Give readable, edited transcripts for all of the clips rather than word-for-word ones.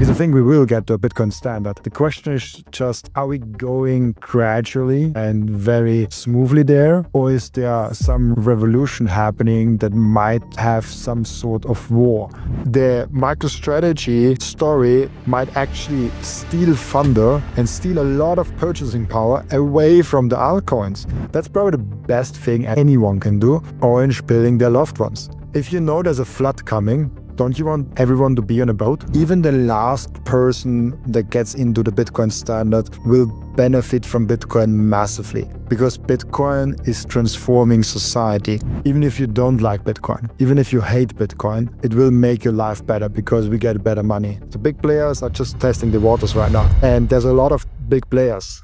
Because I think we will get to a Bitcoin standard. The question is just, are we going gradually and very smoothly there? Or is there some revolution happening that might have some sort of war? The MicroStrategy story might actually steal thunder and steal a lot of purchasing power away from the altcoins. That's probably the best thing anyone can do, orange pilling their loved ones. If you know there's a flood coming, don't you want everyone to be on a boat? Even the last person that gets into the Bitcoin standard will benefit from Bitcoin massively, because Bitcoin is transforming society. Even if you don't like Bitcoin, even if you hate Bitcoin, it will make your life better because we get better money. The big players are just testing the waters right now, and there's a lot of big players.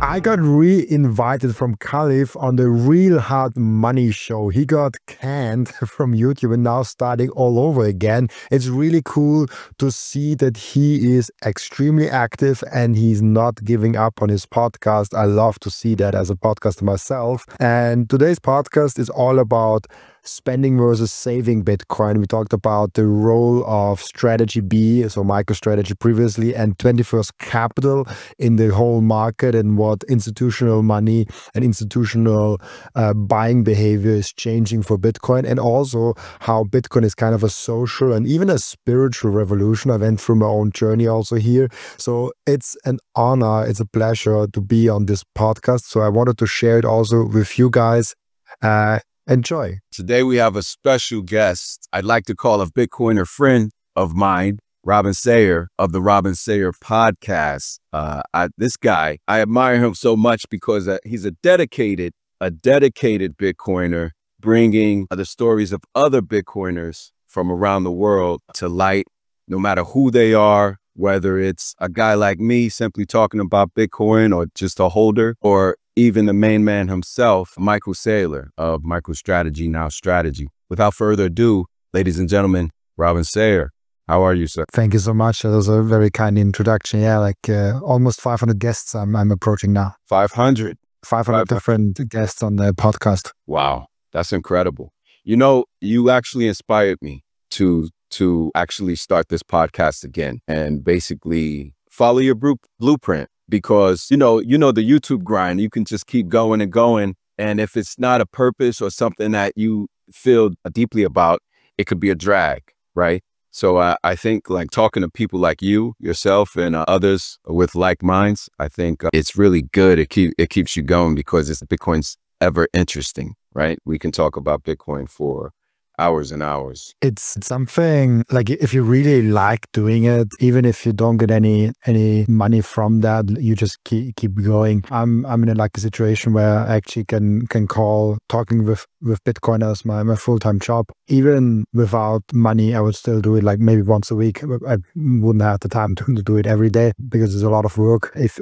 I got re-invited from Khalif on the Real Hard Money show. He got canned from YouTube and now starting all over again. It's really cool to see that he is extremely active and he's not giving up on his podcast. I love to see that as a podcaster myself. And today's podcast is all about spending versus saving Bitcoin. We talked about the role of strategy B, so MicroStrategy previously, and 21st Capital in the whole market, and what institutional money and institutional buying behavior is changing for Bitcoin, and also how Bitcoin is kind of a social and even a spiritual revolution. I went through my own journey also here. So it's an honor, it's a pleasure to be on this podcast. So I wanted to share it also with you guys. Enjoy. Today we have a special guest. I'd like to call a Bitcoiner friend of mine, Robin Seyr of the Robin Seyr podcast. This guy, I admire him so much because he's a dedicated Bitcoiner, bringing the stories of other Bitcoiners from around the world to light, no matter who they are, whether it's a guy like me simply talking about Bitcoin, or just a holder, or even the main man himself, Michael Saylor of MicroStrategy, now Strategy. Without further ado, ladies and gentlemen, Robin Seyr. How are you, sir? Thank you so much. That was a very kind introduction. Yeah, like almost 500 guests I'm approaching now. 500 different guests on the podcast. Wow, that's incredible. You know, you actually inspired me to actually start this podcast again and basically follow your blueprint. Because, you know, the YouTube grind, you can just keep going and going. And if it's not a purpose or something that you feel deeply about, it could be a drag, right? So I think like talking to people like you, yourself, and others with like minds, I think it's really good. It keeps you going because Bitcoin's ever interesting, right? We can talk about Bitcoin for hours and hours. It's something like, if you really like doing it, even if you don't get any money from that, you just keep going. I'm in a situation where I actually can call talking with Bitcoiners my full-time job. Even without money, I would still do it like maybe once a week. I wouldn't have the time to do it every day because there's a lot of work if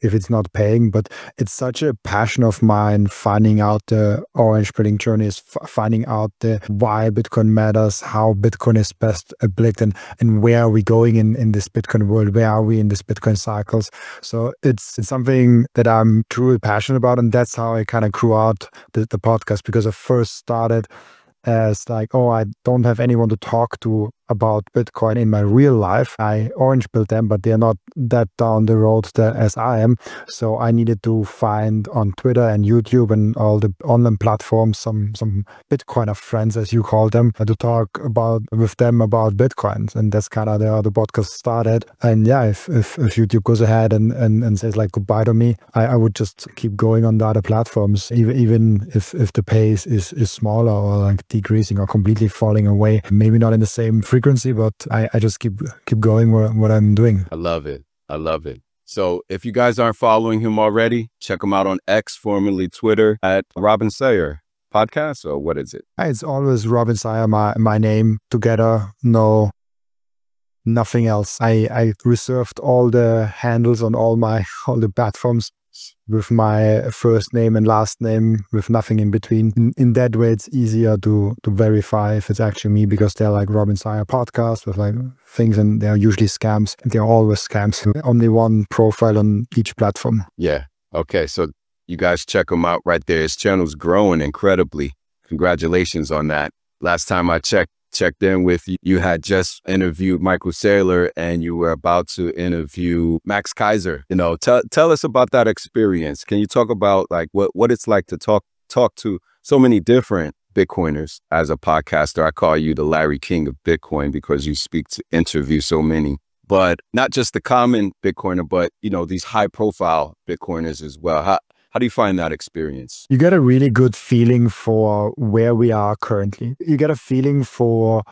it's not paying. But it's such a passion of mine, finding out the orange pilling journeys, finding out the why Bitcoin matters, how Bitcoin is best applied, and where are we going in this Bitcoin world, where are we in this Bitcoin cycles. So it's something that I'm truly passionate about, and that's how I kind of grew out the podcast, because I first started as like, oh, I don't have anyone to talk to about Bitcoin in my real life. I orange built them, but they're not that down the road as I am. So I needed to find on Twitter and YouTube and all the online platforms some Bitcoiner friends, as you call them, to talk with them about Bitcoins. And that's kind of how the podcast started. And yeah, if YouTube goes ahead and says like goodbye to me, I would just keep going on the other platforms, even if the pace is smaller or like decreasing or completely falling away. Maybe not in the same frequency, but I just keep going what I'm doing. I love it. I love it. So if you guys aren't following him already, check him out on X, formerly Twitter, at Robin Seyr podcast, or what is it? It's always Robin Seyr, my name together. No, nothing else. I reserved all the handles on all the platforms with my first name and last name, with nothing in between. In that way, it's easier to verify if it's actually me, because they're like Robin Seyr podcast with like things, and they're usually scams. They're always scams. Only one profile on each platform. Yeah. Okay. So you guys check him out right there. His channel's growing incredibly. Congratulations on that. Last time I checked, checked in with you. You had just interviewed Michael Saylor and you were about to interview Max Kaiser. You know, tell us about that experience. Can you talk about like what it's like to talk to so many different Bitcoiners? As a podcaster, I call you the Larry King of Bitcoin because you interview so many, but not just the common Bitcoiner, but, you know, these high profile Bitcoiners as well. How do you find that experience? You get a really good feeling for where we are currently. You get a feeling for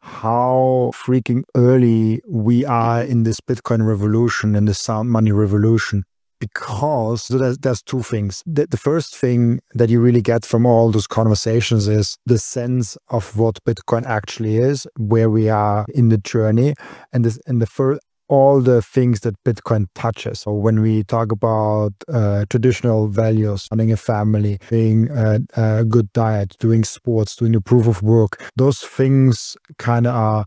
how freaking early we are in this Bitcoin revolution and the sound money revolution. Because there's two things. The first thing that you really get from all those conversations is the sense of what Bitcoin actually is, where we are in the journey, and all the things that Bitcoin touches. So when we talk about traditional values, running a family, being a good diet, doing sports, doing the proof of work, those things kind of are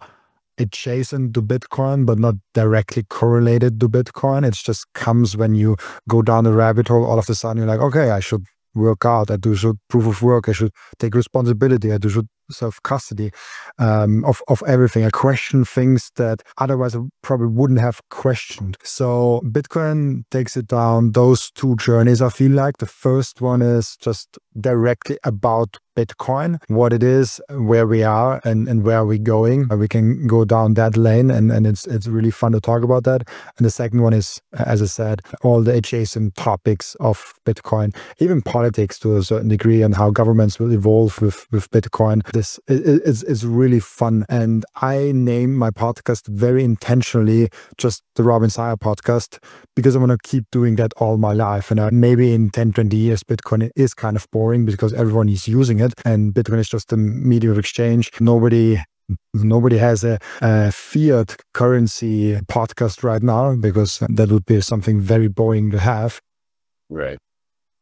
adjacent to Bitcoin, but not directly correlated to Bitcoin. It just comes when you go down the rabbit hole. All of a sudden, you're like, okay, I should work out. I should proof of work. I should take responsibility. I should self-custody of everything. I question things that otherwise I probably wouldn't have questioned. So Bitcoin takes it down those two journeys, I feel like. The first one is just directly about Bitcoin, what it is, where we are, and where we're going. We can go down that lane, and it's really fun to talk about that. And the second one is, as I said, all the adjacent topics of Bitcoin, even politics to a certain degree, and how governments will evolve with Bitcoin. This is really fun. And I name my podcast very intentionally just the Robin Seyr podcast, because I want to keep doing that all my life. And maybe in 10, 20 years, Bitcoin is kind of boring because everyone is using it, and Bitcoin is just a medium of exchange. Nobody has a fiat currency podcast right now, because that would be something very boring to have. Right.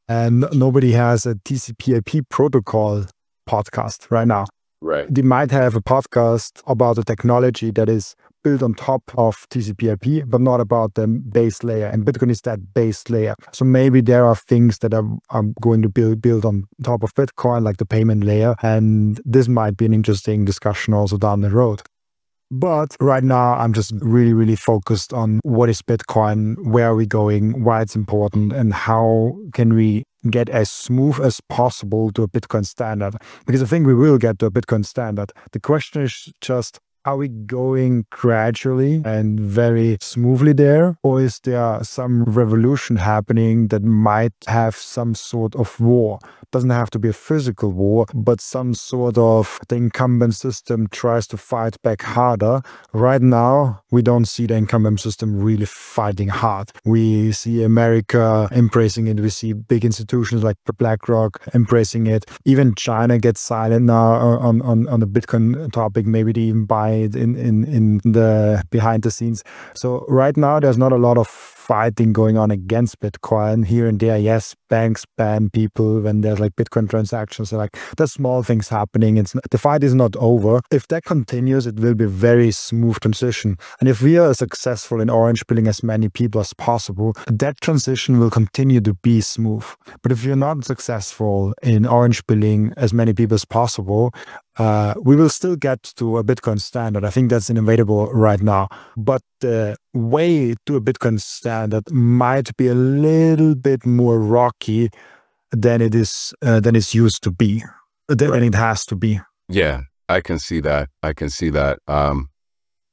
And nobody has a TCP/IP protocol podcast right now. Right. They might have a podcast about a technology that is built on top of TCP/IP, but not about the base layer. And Bitcoin is that base layer. So maybe there are things that are going to build on top of Bitcoin, like the payment layer. And this might be an interesting discussion also down the road. But right now, I'm just really, really focused on what is Bitcoin, where are we going, why it's important, and how can we get as smooth as possible to a Bitcoin standard. Because I think we will get to a Bitcoin standard. The question is just, are we going gradually and very smoothly there? Or is there some revolution happening that might have some sort of war? Doesn't have to be a physical war, but some sort of the incumbent system tries to fight back harder. Right now, we don't see the incumbent system really fighting hard. We see America embracing it. We see big institutions like BlackRock embracing it. Even China gets silent now on the Bitcoin topic. Maybe they even buy it in the behind the scenes. So right now, there's not a lot of fighting going on against Bitcoin here and there. Yes, banks ban people when there's like Bitcoin transactions. So like there's small things happening. The fight is not over. If that continues, it will be a very smooth transition. And if we are successful in orange pilling as many people as possible, that transition will continue to be smooth. But if you're not successful in orange pilling as many people as possible, we will still get to a Bitcoin standard. I think that's inevitable right now. But the way to a Bitcoin standard might be a little bit more rocky than it is than it's used to be, than it has to be. Yeah, I can see that. I can see that.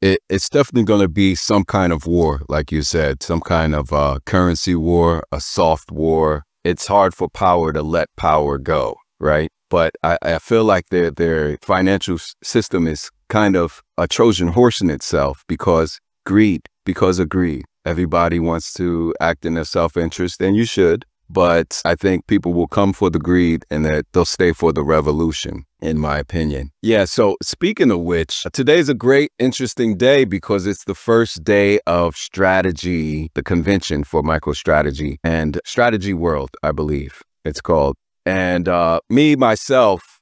It's definitely going to be some kind of war, like you said, some kind of currency war, a soft war. It's hard for power to let power go, right? But I feel like their financial system is kind of a Trojan horse in itself, because of greed. Everybody wants to act in their self-interest, and you should. But I think people will come for the greed, and that they'll stay for the revolution, in my opinion. Yeah, so speaking of which, today's a great, interesting day because it's the first day of strategy, the convention for MicroStrategy and Strategy World, I believe it's called. And myself,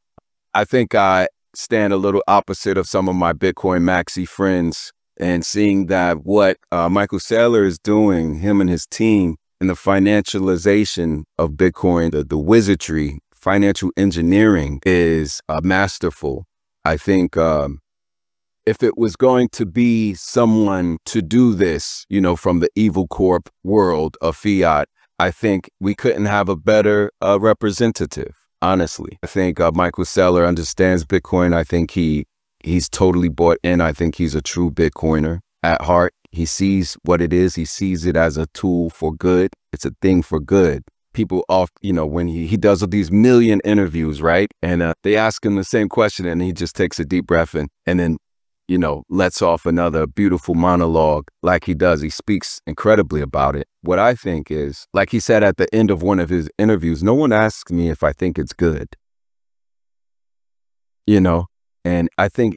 I think I stand a little opposite of some of my Bitcoin maxi friends, and seeing that what Michael Saylor is doing, him and his team, in the financialization of Bitcoin, the wizardry, financial engineering is masterful. I think if it was going to be someone to do this, you know, from the evil corp world of fiat, I think we couldn't have a better representative, honestly. I think Michael Saylor understands Bitcoin. I think he's totally bought in. I think he's a true Bitcoiner at heart. He sees what it is. He sees it as a tool for good. It's a thing for good. People you know, when he does these million interviews, right? And they ask him the same question and he just takes a deep breath and then, you know, lets off another beautiful monologue like he does. He speaks incredibly about it. What I think is, like he said at the end of one of his interviews, no one asks me if I think it's good. You know, and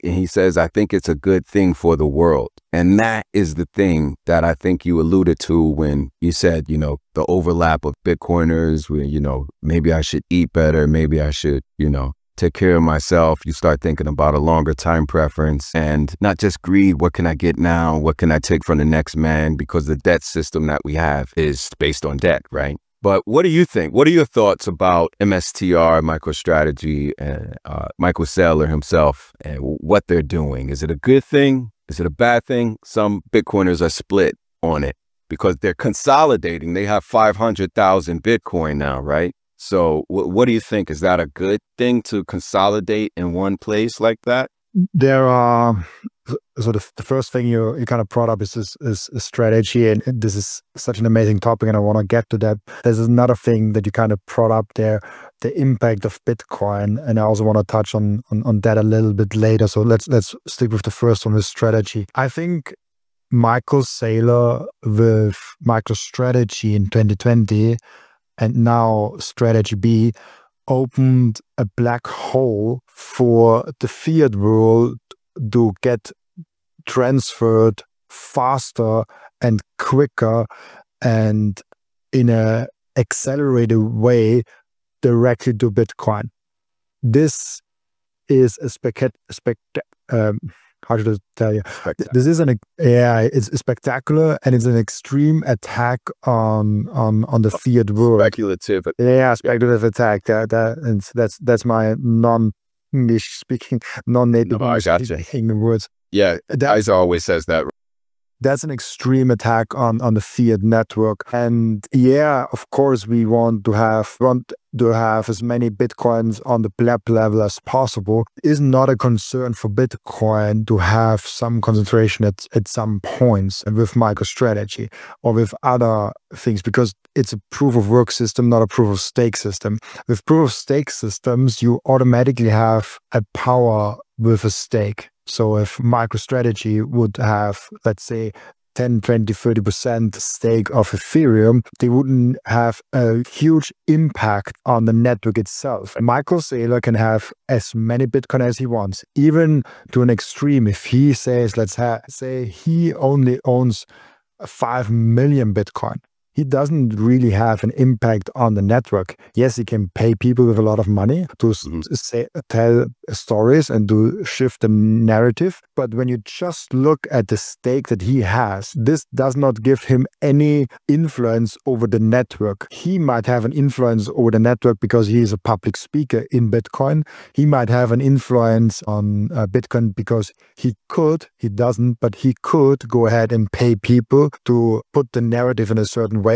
he says, I think it's a good thing for the world. And that is the thing that I think you alluded to when you said, you know, the overlap of Bitcoiners where, you know, maybe I should eat better. Maybe I should, you know, take care of myself. You start thinking about a longer time preference and not just greed. What can I get now? What can I take from the next man? Because the debt system that we have is based on debt, right? But what do you think? What are your thoughts about MSTR, MicroStrategy, and Michael Saylor himself and what they're doing? Is it a good thing? Is it a bad thing? Some Bitcoiners are split on it because they're consolidating. They have 500,000 Bitcoin now, right? So what do you think? Is that a good thing to consolidate in one place like that? There are, so the first thing you kind of brought up is strategy, and this is such an amazing topic, and I want to get to that. There's another thing that you kind of brought up there, the impact of Bitcoin, and I also want to touch on that a little bit later. So let's stick with the first one, with strategy. I think Michael Saylor with MicroStrategy in 2020 and now Strategy B opened a black hole for the fiat world to get transferred faster and quicker and in a accelerated way directly to Bitcoin. This is a how should I tell you? This is it's spectacular, and it's an extreme attack on the fiat world. Speculative. Yeah, speculative attack. That's my non-English speaking, non-native English speaking words. Yeah, Isa always says that. That's an extreme attack on the fiat network. And yeah, of course, we want to have as many Bitcoins on the BLEP level as possible. It is not a concern for Bitcoin to have some concentration at some points with MicroStrategy or with other things, because it's a proof of work system, not a proof of stake system. With proof of stake systems, you automatically have a power with a stake. So if MicroStrategy would have, let's say, 10, 20, 30% stake of Ethereum, they wouldn't have a huge impact on the network itself. Michael Saylor can have as many Bitcoin as he wants, even to an extreme. If he says, let's say he only owns 5 million Bitcoin, he doesn't really have an impact on the network. Yes, he can pay people with a lot of money to tell stories and to shift the narrative. But when you just look at the stake that he has, this does not give him any influence over the network. He might have an influence over the network because he is a public speaker in Bitcoin. He might have an influence on Bitcoin because he doesn't, but he could go ahead and pay people to put the narrative in a certain way.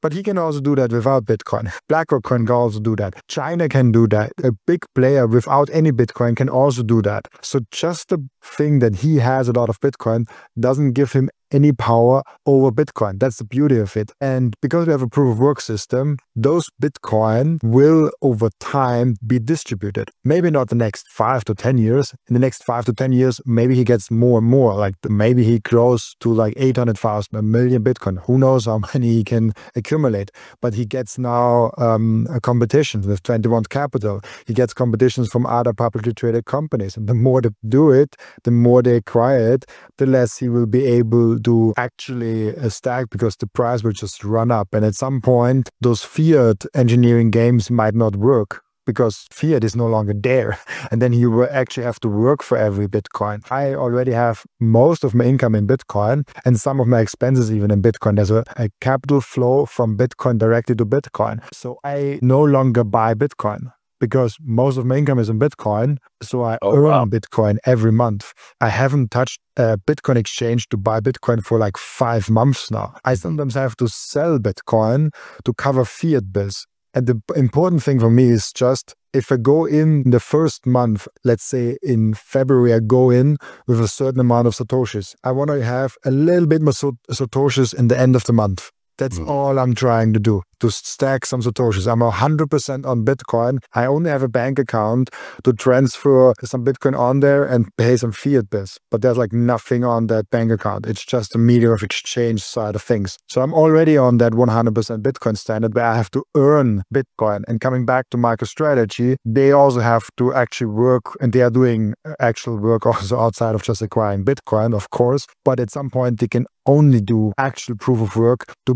But he can also do that without Bitcoin. BlackRock can also do that. China can do that. A big player without any Bitcoin can also do that. So just the thing that he has a lot of Bitcoin doesn't give him any power over Bitcoin. That's the beauty of it. And because we have a proof of work system, those Bitcoin will over time be distributed. Maybe not the next 5 to 10 years. In the next 5 to 10 years, maybe he gets more and more. Like maybe he grows to like 800,000, a million Bitcoin. Who knows how many he can accumulate. But he gets now a competition with 21 Capital. He gets competitions from other publicly traded companies. And the more they do it, the more they acquire it, the less he will be able to actually stack, because the price will just run up. And at some point, those fiat engineering games might not work because fiat is no longer there. And then you will actually have to work for every Bitcoin. I already have most of my income in Bitcoin and some of my expenses even in Bitcoin. There's a capital flow from Bitcoin directly to Bitcoin. So I no longer buy Bitcoin. because most of my income is in Bitcoin. So I earn Bitcoin every month. I haven't touched a Bitcoin exchange to buy Bitcoin for like 5 months now. I sometimes have to sell Bitcoin to cover fiat bills. And the important thing for me is just, if I go in the first month, let's say in February, I go in with a certain amount of Satoshis. I want to have a little bit more Satoshis in the end of the month. That's all I'm trying to do, to stack some Satoshis. I'm 100% on Bitcoin. I only have a bank account to transfer some Bitcoin on there and pay some fiat bills. But there's like nothing on that bank account. It's just a medium of exchange side of things. So I'm already on that 100% Bitcoin standard where I have to earn Bitcoin. And coming back to MicroStrategy, they also have to actually work, and they are doing actual work also outside of just acquiring Bitcoin, of course. But at some point, they can only do actual proof of work to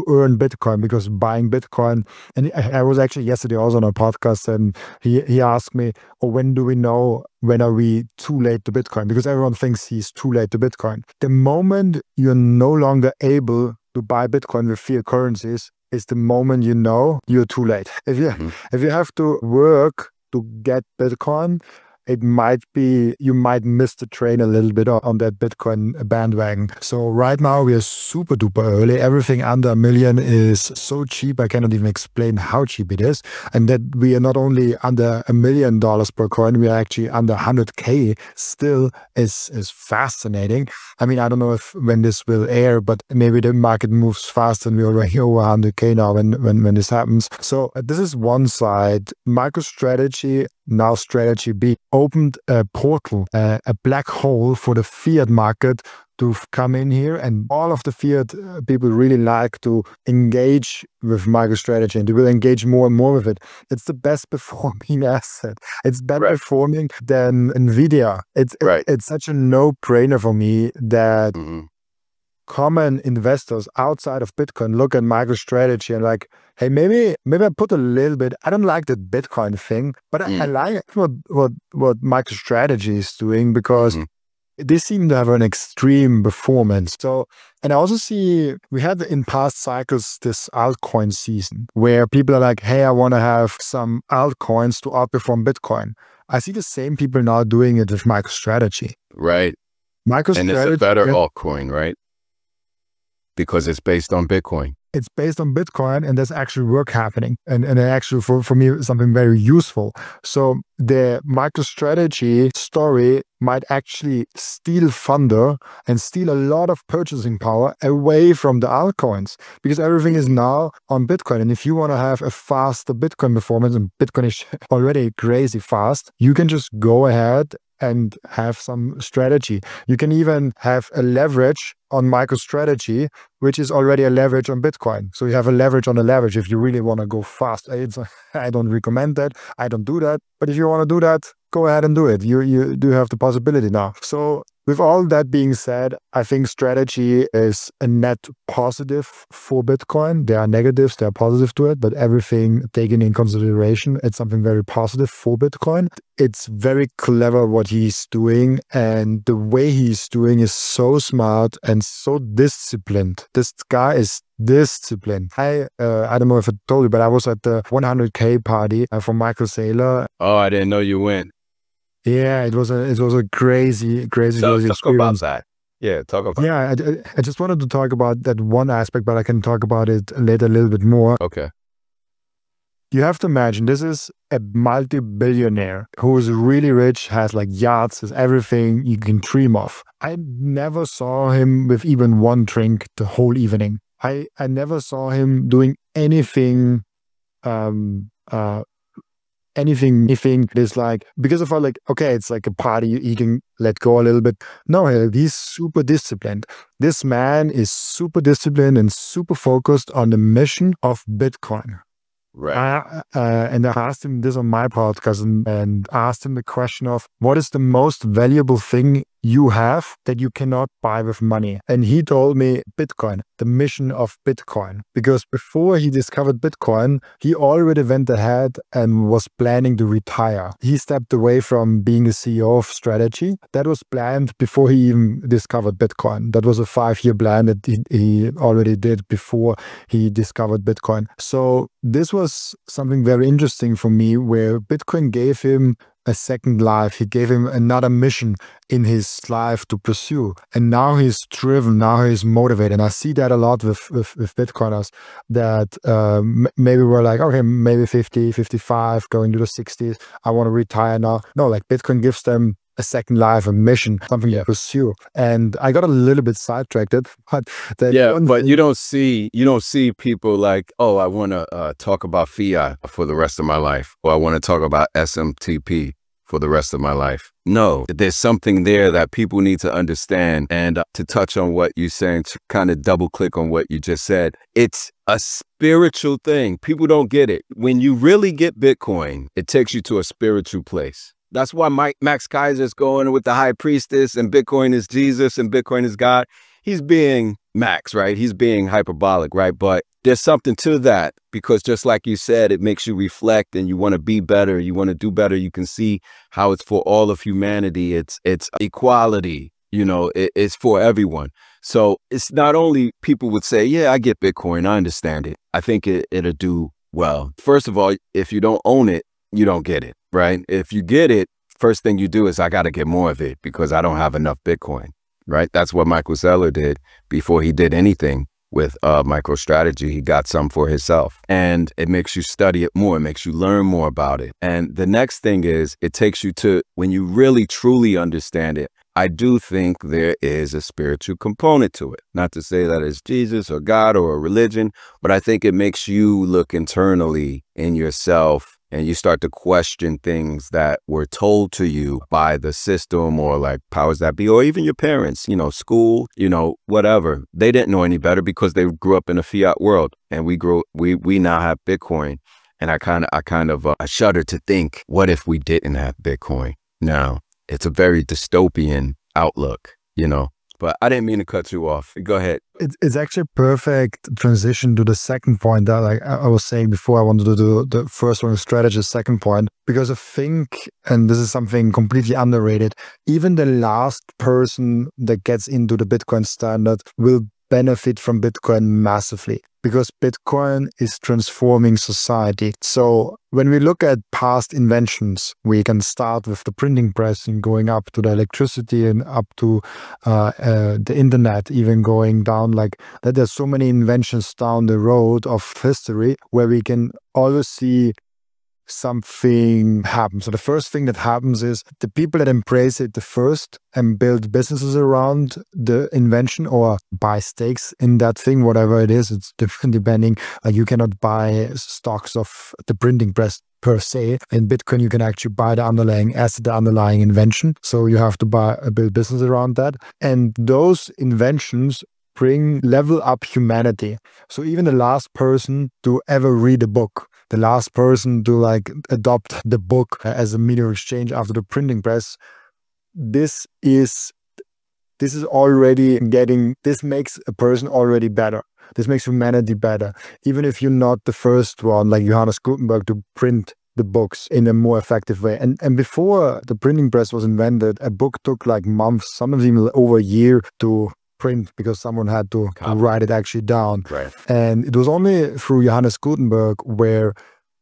earn Bitcoin, because buying Bitcoin, and I was actually yesterday also on a podcast, and he asked me, oh, when do we know, when are we too late to Bitcoin? Because everyone thinks he's too late to Bitcoin. The moment you're no longer able to buy Bitcoin with fiat currencies is the moment you know you're too late. If you have to work to get Bitcoin, it might be, you might miss the train a little bit on that Bitcoin bandwagon. So right now we are super duper early. Everything under $1 million is so cheap, I cannot even explain how cheap it is. And that we are not only under $1 million per coin, we are actually under 100K still is fascinating. I mean, I don't know if when this will air, but maybe the market moves fast and we're already over 100K now when this happens. So this is one side. MicroStrategy, now Strategy B, opened a portal, a black hole for the fiat market to come in here, and all of the fiat people really like to engage with MicroStrategy, and they will engage more and more with it. It's the best performing asset. It's better performing than NVIDIA. It's such a no-brainer for me that common investors outside of Bitcoin look at MicroStrategy and like, hey, maybe I put a little bit, I don't like the Bitcoin thing, but I like what MicroStrategy is doing, because they seem to have an extreme performance. So, and I also see, we had in past cycles this altcoin season where people are like, hey, I want to have some altcoins to outperform Bitcoin. I see the same people now doing it with MicroStrategy. Right. MicroStrategy, and it's a better altcoin, right? Because it's based on Bitcoin. It's based on Bitcoin, and there's actually work happening, and actually for me something very useful. So the MicroStrategy story might actually steal thunder and steal a lot of purchasing power away from the altcoins, because everything is now on Bitcoin. And if you want to have a faster Bitcoin performance, and Bitcoin is already crazy fast, you can just go ahead and have some strategy. You can even have a leverage on MicroStrategy, which is already a leverage on Bitcoin. So you have a leverage on a leverage if you really want to go fast. I don't recommend that. I don't do that. But if you want to do that, go ahead and do it. You do have the possibility now. So with all that being said, I think strategy is a net positive for Bitcoin. There are negatives, there are positives to it, but everything taken in consideration, it's something very positive for Bitcoin. It's very clever what he's doing, and the way he's doing is so smart and so disciplined. This guy is disciplined. I don't know if I told you, but I was at the 100K party for Michael Saylor. Oh, I didn't know you went. Yeah, it was a crazy experience. Talk about that. Yeah, talk about. Yeah, I just wanted to talk about that one aspect, but I can talk about it later a little bit more. Okay. You have to imagine, this is a multi-billionaire who is really rich, has like yachts, has everything you can dream of. I never saw him with even one drink the whole evening. I never saw him doing anything anything is like, because of all like, okay, it's like a party, you can let go a little bit. No, he's super disciplined. This man is super disciplined and super focused on the mission of Bitcoin. Right. And I asked him this on my podcast and asked him the question of, what is the most valuable thing you have that you cannot buy with money. And he told me Bitcoin, the mission of Bitcoin. Because before he discovered Bitcoin, he already went ahead and was planning to retire. He stepped away from being the CEO of strategy. That was planned before he even discovered Bitcoin. That was a 5-year plan that he already did before he discovered Bitcoin. So this was something very interesting for me, where Bitcoin gave him a second life. He gave him another mission in his life to pursue. And now he's driven, now he's motivated. And I see that a lot with Bitcoiners that maybe we're like, okay, maybe 50, 55, going to the 60s. I want to retire now. No, like Bitcoin gives them a second life, a mission, something to pursue. And I got a little bit sidetracked, but but you don't see people like, oh, I want to talk about fiat for the rest of my life, or I want to talk about SMTP for the rest of my life. No, there's something there that people need to understand. And to touch on what you're saying, to kind of double click on what you just said, it's a spiritual thing. People don't get it. When you really get Bitcoin, it takes you to a spiritual place. That's why Max Kaiser's going with the high priestess and Bitcoin is Jesus and Bitcoin is God. He's being Max, right? He's being hyperbolic, right? But there's something to that, because just like you said, it makes you reflect and you want to be better. You want to do better. You can see how it's for all of humanity. It's equality, you know, it's for everyone. So it's not only people would say, yeah, I get Bitcoin. I understand it. I think it'll do well. First of all, if you don't own it, you don't get it, right? If you get it, first thing you do is I got to get more of it because I don't have enough Bitcoin, right? That's what Michael Saylor did before he did anything with MicroStrategy. He got some for himself, and it makes you study it more. It makes you learn more about it. And the next thing is it takes you to, when you really truly understand it, I do think there is a spiritual component to it. Not to say that it's Jesus or God or a religion, but I think it makes you look internally in yourself and you start to question things that were told to you by the system or like powers that be, or even your parents, you know, school, you know, whatever. They didn't know any better because they grew up in a fiat world, and we now have Bitcoin. And I shudder to think, what if we didn't have Bitcoin? Now, it's a very dystopian outlook, you know. But I didn't mean to cut you off. Go ahead. It's actually a perfect transition to the second point that, like I was saying before, I wanted to do the first one, strategy, second point, because I think, and this is something completely underrated, even the last person that gets into the Bitcoin standard will benefit from Bitcoin massively, because Bitcoin is transforming society. So when we look at past inventions, we can start with the printing press and going up to the electricity and up to the internet, even going down like that. There's so many inventions down the road of history where we can always see something happen. So the first thing that happens is the people that embrace it the first and build businesses around the invention or buy stakes in that thing, whatever it is, it's different depending. Like you cannot buy stocks of the printing press per se. In Bitcoin, you can actually buy the underlying asset, the underlying invention. So you have to build business around that. And those inventions level up humanity. So even the last person to ever read a book, the last person to like adopt the book as a medium of exchange after the printing press, this makes a person already better. This makes humanity better. Even if you're not the first one, like Johannes Gutenberg, to print the books in a more effective way. And before the printing press was invented, a book took like months, sometimes even over a year to print, because someone had to write it actually down. Right. And it was only through Johannes Gutenberg where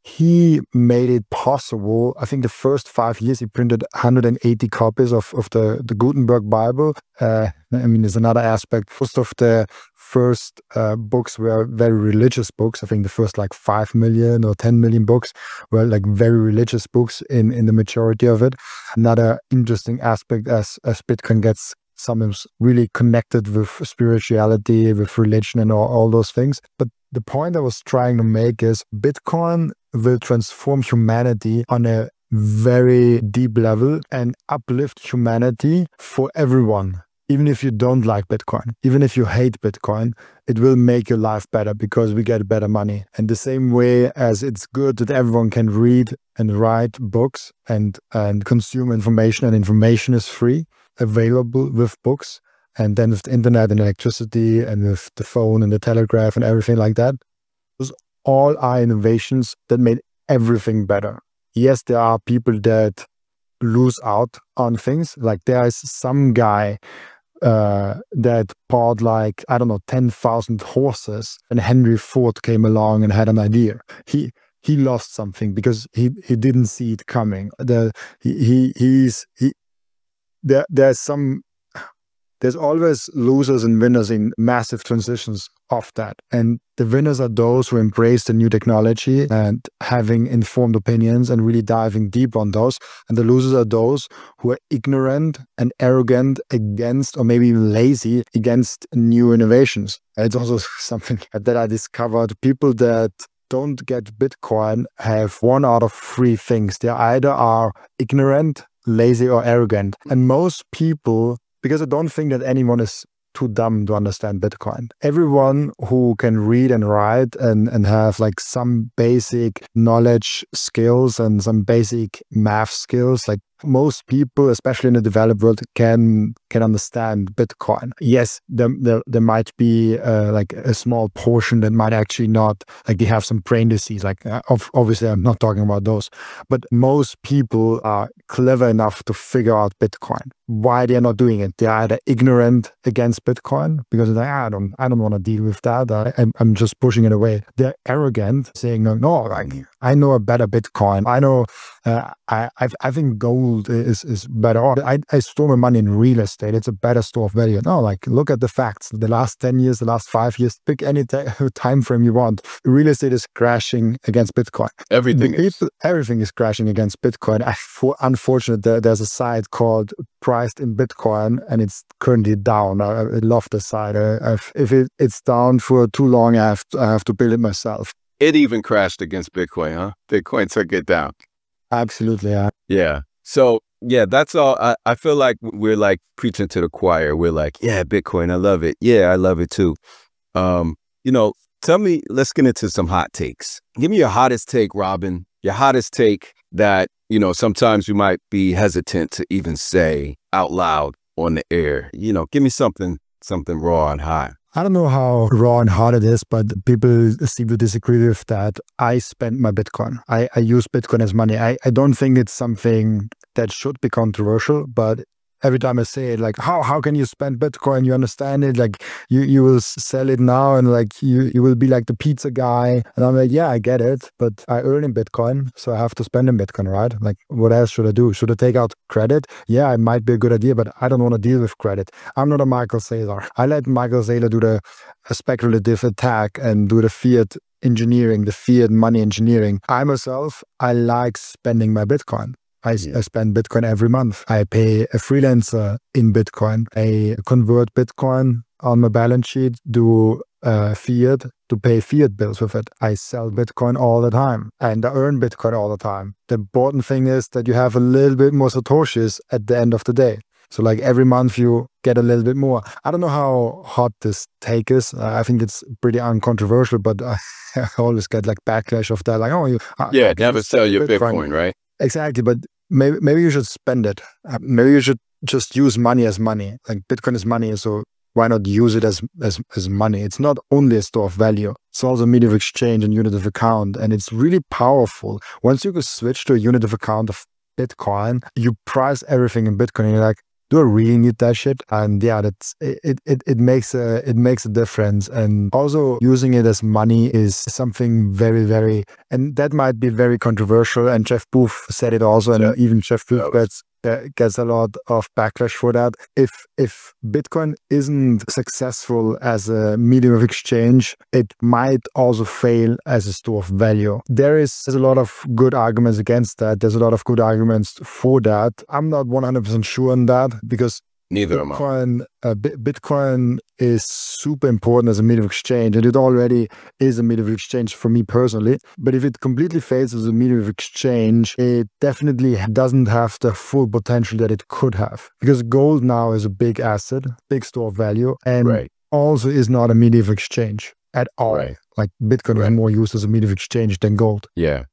he made it possible. I think the first 5 years he printed 180 copies of the Gutenberg Bible. I mean, there's another aspect. Most of the first books were very religious books. I think the first like 5 million or 10 million books were like very religious books in the majority of it. Another interesting aspect as Bitcoin gets sometimes really connected with spirituality, with religion and all those things. But the point I was trying to make is Bitcoin will transform humanity on a very deep level and uplift humanity for everyone. Even if you don't like Bitcoin, even if you hate Bitcoin, it will make your life better because we get better money. And the same way as it's good that everyone can read and write books and consume information, and information is free, available with books. And then with the internet and electricity and with the phone and the telegraph and everything like that, those all are innovations that made everything better. Yes, there are people that lose out on things. Like there is some guy that bought like, I don't know, 10,000 horses, and Henry Ford came along and had an idea. He lost something because he didn't see it coming. There's always losers and winners in massive transitions of that. And the winners are those who embrace the new technology and having informed opinions and really diving deep on those. And the losers are those who are ignorant and arrogant against, or maybe even lazy against, new innovations. And it's also something that I discovered. People that don't get Bitcoin have one out of three things. They either are ignorant, lazy, or arrogant. And most people, because I don't think that anyone is too dumb to understand Bitcoin. Everyone who can read and write and have like some basic knowledge skills and some basic math skills, like most people, especially in the developed world, can understand Bitcoin. Yes, there might be like a small portion that might actually not, like they have some brain disease. Like obviously I'm not talking about those, but most people are clever enough to figure out Bitcoin. Why they're not doing it? They're either ignorant against Bitcoin because they're like, I don't want to deal with that. I'm just pushing it away. They're arrogant, saying no, like I know a better Bitcoin. I know I think gold is better. Or I store my money in real estate. It's a better store of value. No, like look at the facts. The last 10 years, the last 5 years, pick any time frame you want. Real estate is crashing against Bitcoin. Everything is crashing against Bitcoin. Unfortunately, there's a site called Priced in Bitcoin, and it's currently down. I love the site. If it's down for too long, I have to build it myself. It even crashed against Bitcoin, huh? Bitcoin took it down. Absolutely, yeah. Yeah. So yeah, that's all. I feel like we're like preaching to the choir. We're like, yeah, Bitcoin, I love it. Yeah, I love it too. You know, tell me, let's get into some hot takes. Give me your hottest take, Robin. Your hottest take that, you know, sometimes you might be hesitant to even say out loud on the air. You know, give me something raw and hot. I don't know how raw and hard it is, but people seem to disagree with that. I spend my Bitcoin. I use Bitcoin as money. I don't think it's something that should be controversial, but every time I say it, like, how can you spend Bitcoin? You understand it? Like, you will sell it now and like you will be like the pizza guy. And I'm like, yeah, I get it, but I earn in Bitcoin, so I have to spend in Bitcoin, right? Like, what else should I do? Should I take out credit? Yeah, it might be a good idea, but I don't want to deal with credit. I'm not a Michael Saylor. I let Michael Saylor do the speculative attack and do the fiat engineering, the fiat money engineering. I myself, I like spending my Bitcoin. I spend Bitcoin every month. I pay a freelancer in Bitcoin. I convert Bitcoin on my balance sheet, do fiat to pay fiat bills with it. I sell Bitcoin all the time and I earn Bitcoin all the time. The important thing is that you have a little bit more Satoshis at the end of the day. So like every month you get a little bit more. I don't know how hot this take is. I think it's pretty uncontroversial, but I always get like backlash of that. Like, oh, never sell your Bitcoin, right? Exactly, but maybe you should spend it. Maybe you should just use money as money. Like Bitcoin is money, so why not use it as money? It's not only a store of value. It's also a medium of exchange and unit of account, and it's really powerful. Once you can switch to a unit of account of Bitcoin, you price everything in Bitcoin, and you're like, do I really need that shit? And yeah, it makes a difference. And also using it as money is something very, very, and that might be very controversial. And Jeff Booth said it also, and even Jeff Booth gets a lot of backlash for that. If Bitcoin isn't successful as a medium of exchange, it might also fail as a store of value. There's a lot of good arguments against that. There's a lot of good arguments for that. I'm not 100% sure on that because neither am I. Bitcoin is super important as a medium of exchange, and it already is a medium of exchange for me personally. But if it completely fails as a medium of exchange, it definitely doesn't have the full potential that it could have. Because gold now is a big asset, big store of value, and also is not a medium of exchange at all. Like Bitcoin is more used as a medium of exchange than gold. Yeah.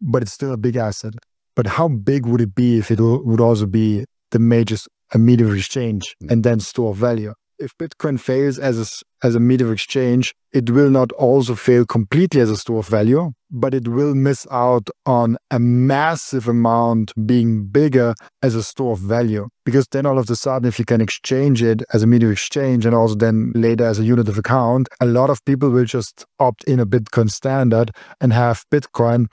But it's still a big asset. But how big would it be if it would also be the major medium of exchange and then store of value. If Bitcoin fails as a medium of exchange, it will not also fail completely as a store of value, but it will miss out on a massive amount being bigger as a store of value. Because then all of a sudden, if you can exchange it as a medium of exchange and also then later as a unit of account, a lot of people will just opt in a Bitcoin standard and have Bitcoin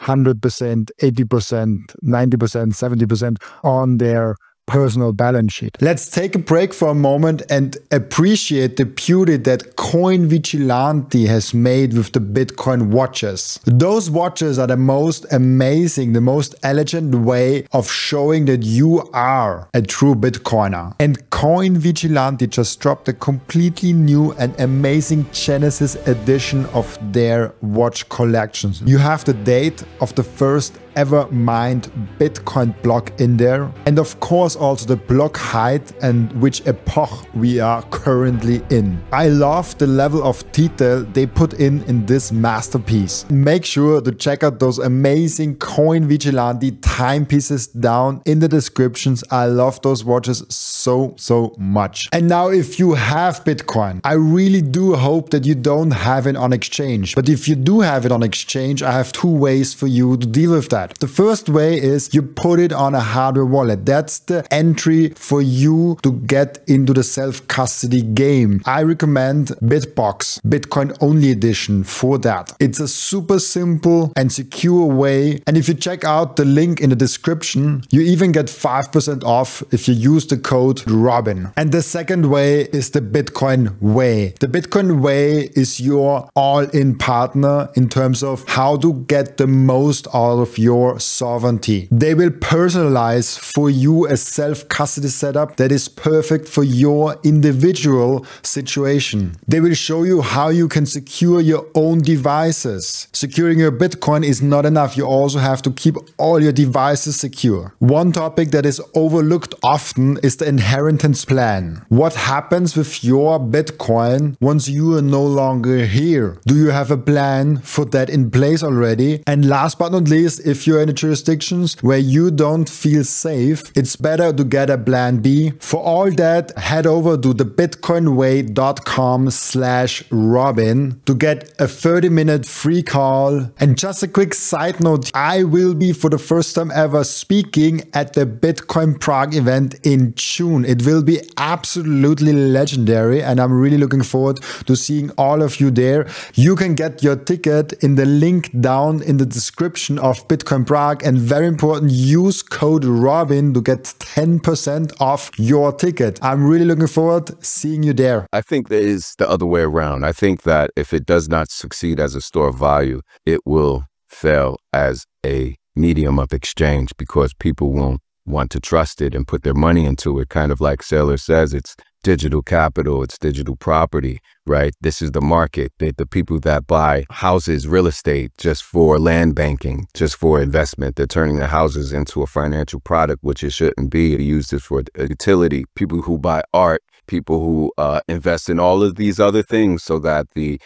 100%, 80%, 90%, 70% on their personal balance sheet. Let's take a break for a moment and appreciate the beauty that Coin Vigilante has made with the Bitcoin watches. Those watches are the most amazing, the most elegant way of showing that you are a true Bitcoiner. And Coin Vigilante just dropped a completely new and amazing Genesis edition of their watch collections. You have the date of the first ever mined Bitcoin block in there, and of course also the block height and which epoch we are currently in. I love the level of detail they put in this masterpiece. Make sure to check out those amazing Coin Vigilante timepieces down in the descriptions. I love those watches so much. And now if you have Bitcoin, I really do hope that you don't have it on exchange. But if you do have it on exchange, I have two ways for you to deal with that. The first way is you put it on a hardware wallet. That's the entry for you to get into the self-custody game. I recommend BitBox, Bitcoin only edition for that. It's a super simple and secure way. And if you check out the link in the description, you even get 5% off if you use the code Robin. And the second way is the Bitcoin Way. The Bitcoin Way is your all-in partner in terms of how to get the most out of your sovereignty. They will personalize for you a self-custody setup that is perfect for your individual situation. They will show you how you can secure your own devices. Securing your Bitcoin is not enough. You also have to keep all your devices secure. One topic that is overlooked often is the inheritance plan. What happens with your Bitcoin once you are no longer here? Do you have a plan for that in place already? And last but not least, if you're in the jurisdictions where you don't feel safe, it's better to get a plan B. For all that, head over to thebitcoinway.com/Robin to get a 30-minute free call. And just a quick side note, I will be for the first time ever speaking at the Bitcoin Prague event in June. It will be absolutely legendary and I'm really looking forward to seeing all of you there. You can get your ticket in the link down in the description of Bitcoin Prague, and very important, use code Robin to get 10% off your ticket. I'm really looking forward seeing you there. I think there is the other way around. I think that if it does not succeed as a store of value, it will fail as a medium of exchange because people won't want to trust it and put their money into it. Kind of like Saylor says, it's digital capital, it's digital property, right? This is the market. The people that buy houses, real estate, just for land banking, just for investment, they're turning the houses into a financial product, which it shouldn't be. You use this for utility. People who buy art, people who invest in all of these other things so that they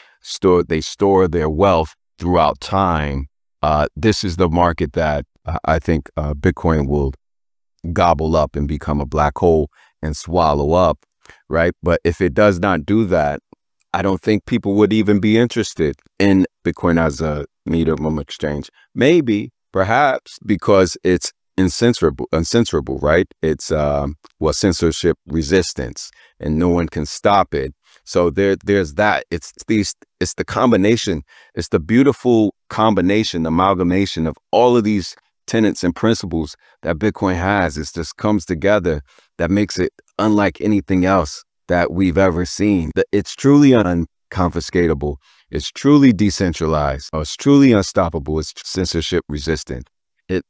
store their wealth throughout time. This is the market that I think Bitcoin will gobble up and become a black hole and swallow up, right? But if it does not do that, I don't think people would even be interested in Bitcoin as a medium of exchange. Maybe, perhaps, because it's uncensorable, right? It's censorship resistance, and no one can stop it. So there's that. It's the combination. It's the beautiful combination, amalgamation of all of these tenets and principles that Bitcoin has. It just comes together that makes it unlike anything else that we've ever seen. It's truly unconfiscatable. It's truly decentralized. It's truly unstoppable. It's censorship resistant.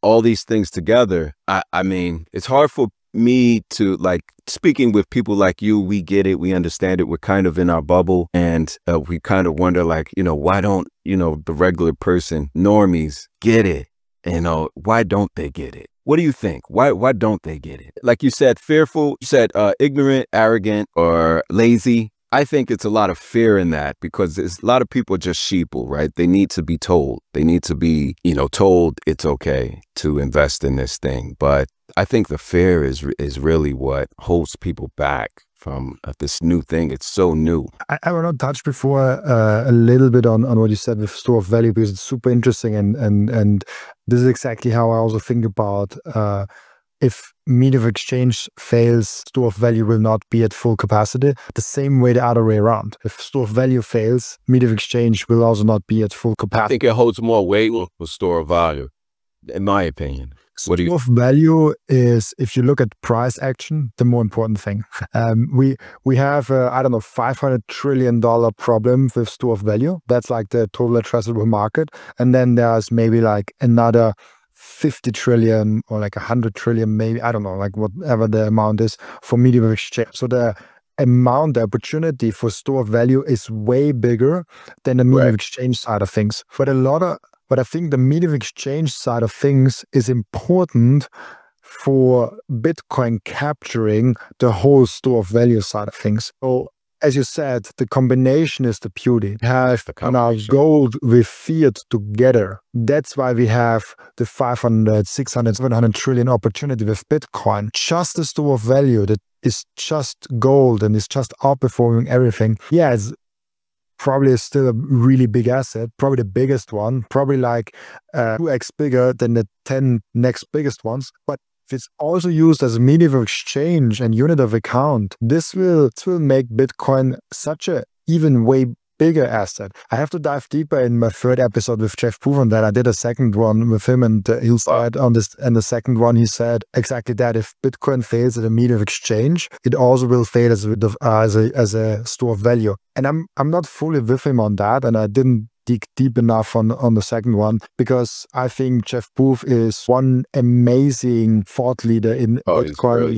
All these things together, I mean, it's hard for me to, like, speaking with people like you, we get it, we understand it, we're kind of in our bubble, and we kind of wonder, like, why don't, the regular person, normies, get it? Why don't they get it? What do you think? Why don't they get it? Like you said, fearful, you said ignorant, arrogant, or lazy. I think it's a lot of fear in that, because there's a lot of people just sheeple, right? They need to be told. They need to be, you know, told it's okay to invest in this thing. But I think the fear is really what holds people back from this new thing. It's so new. I want to touch before a little bit on what you said with store of value, because it's super interesting, and this is exactly how I also think about if medium of exchange fails, store of value will not be at full capacity. The same way the other way around. If store of value fails, medium of exchange will also not be at full capacity. I think it holds more weight with store of value, in my opinion. What do you? Store of value is, if you look at price action, the more important thing. We have I don't know, $500 trillion problem with store of value. That's like the total addressable market, and then there's maybe like another 50 trillion or like 100 trillion, maybe, I don't know, like whatever the amount is for medium of exchange. So the opportunity for store of value is way bigger than the medium of exchange side of things. But I think the medium of exchange side of things is important for Bitcoin capturing the whole store of value side of things. So as you said, the combination is the beauty. We have now gold with fiat together. That's why we have the 500, 600, 700 trillion opportunity with Bitcoin. Just the store of value that is just gold and is just outperforming everything. Yeah, it's probably still a really big asset, probably the biggest one, probably like 2x bigger than the 10 next biggest ones. But if it's also used as a medium of exchange and unit of account, this will make Bitcoin such a even way bigger asset. I have to dive deeper in my third episode with Jeff Poof on that. I did a second one with him, and he'll start on this. And the second one, he said exactly that. If Bitcoin fails at a medium of exchange, it also will fail as a store of value. And I'm not fully with him on that, and I didn't dig deep enough on the second one, because I think Jeff Poof is one amazing thought leader in Bitcoin.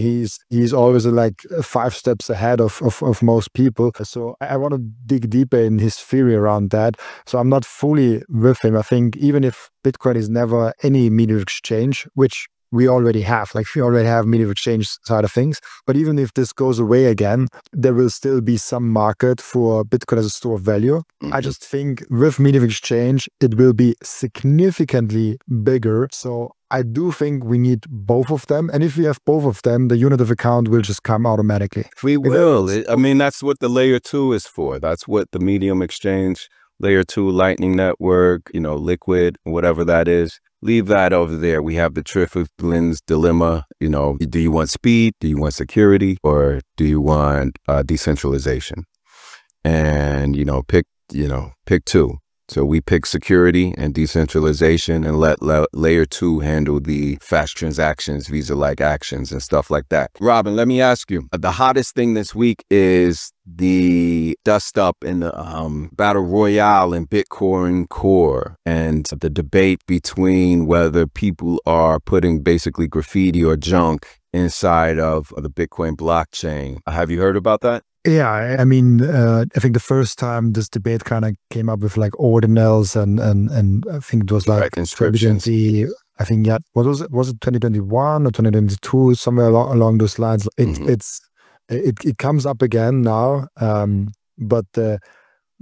He's always like 5 steps ahead of most people. So I want to dig deeper in his theory around that. So I'm not fully with him. I think even if Bitcoin is never any medium of exchange, which we already have, like we already have medium of exchange side of things. But even if this goes away again, there will still be some market for Bitcoin as a store of value. I just think with medium of exchange, it will be significantly bigger. So I do think we need both of them. And if we have both of them, the unit of account will just come automatically. We will. I mean, that's what the layer 2 is for. That's what the medium exchange, layer 2 Lightning Network, you know, Liquid, whatever that is. Leave that over there. We have the Triflin's dilemma. You know, do you want speed? Do you want security? Or do you want decentralization? And, you know, pick 2. So we pick security and decentralization, and let layer 2 handle the fast transactions, Visa-like actions and stuff like that. Robin, let me ask you, the hottest thing this week is the dust up in the battle royale in Bitcoin Core, and the debate between whether people are putting basically graffiti or junk inside of the Bitcoin blockchain. Have you heard about that? Yeah, I mean, I think the first time this debate kind of came up with like ordinals and I think it was like inscriptions. I think, yeah, what was it? Was it 2021 or 2022? Somewhere along those lines. It comes up again now, but the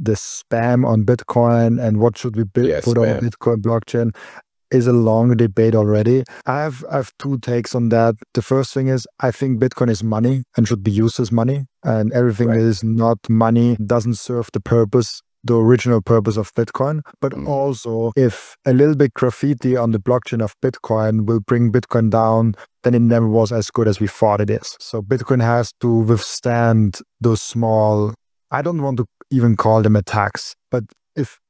spam on Bitcoin and what should we put on a Bitcoin blockchain is a long debate already. I have 2 takes on that. The first thing is, I think Bitcoin is money and should be used as money, and everything that is not money doesn't serve the original purpose of Bitcoin. But also, if a little bit graffiti on the blockchain of Bitcoin will bring Bitcoin down, then it never was as good as we thought it is. So Bitcoin has to withstand those small, I don't want to even call them attacks, but if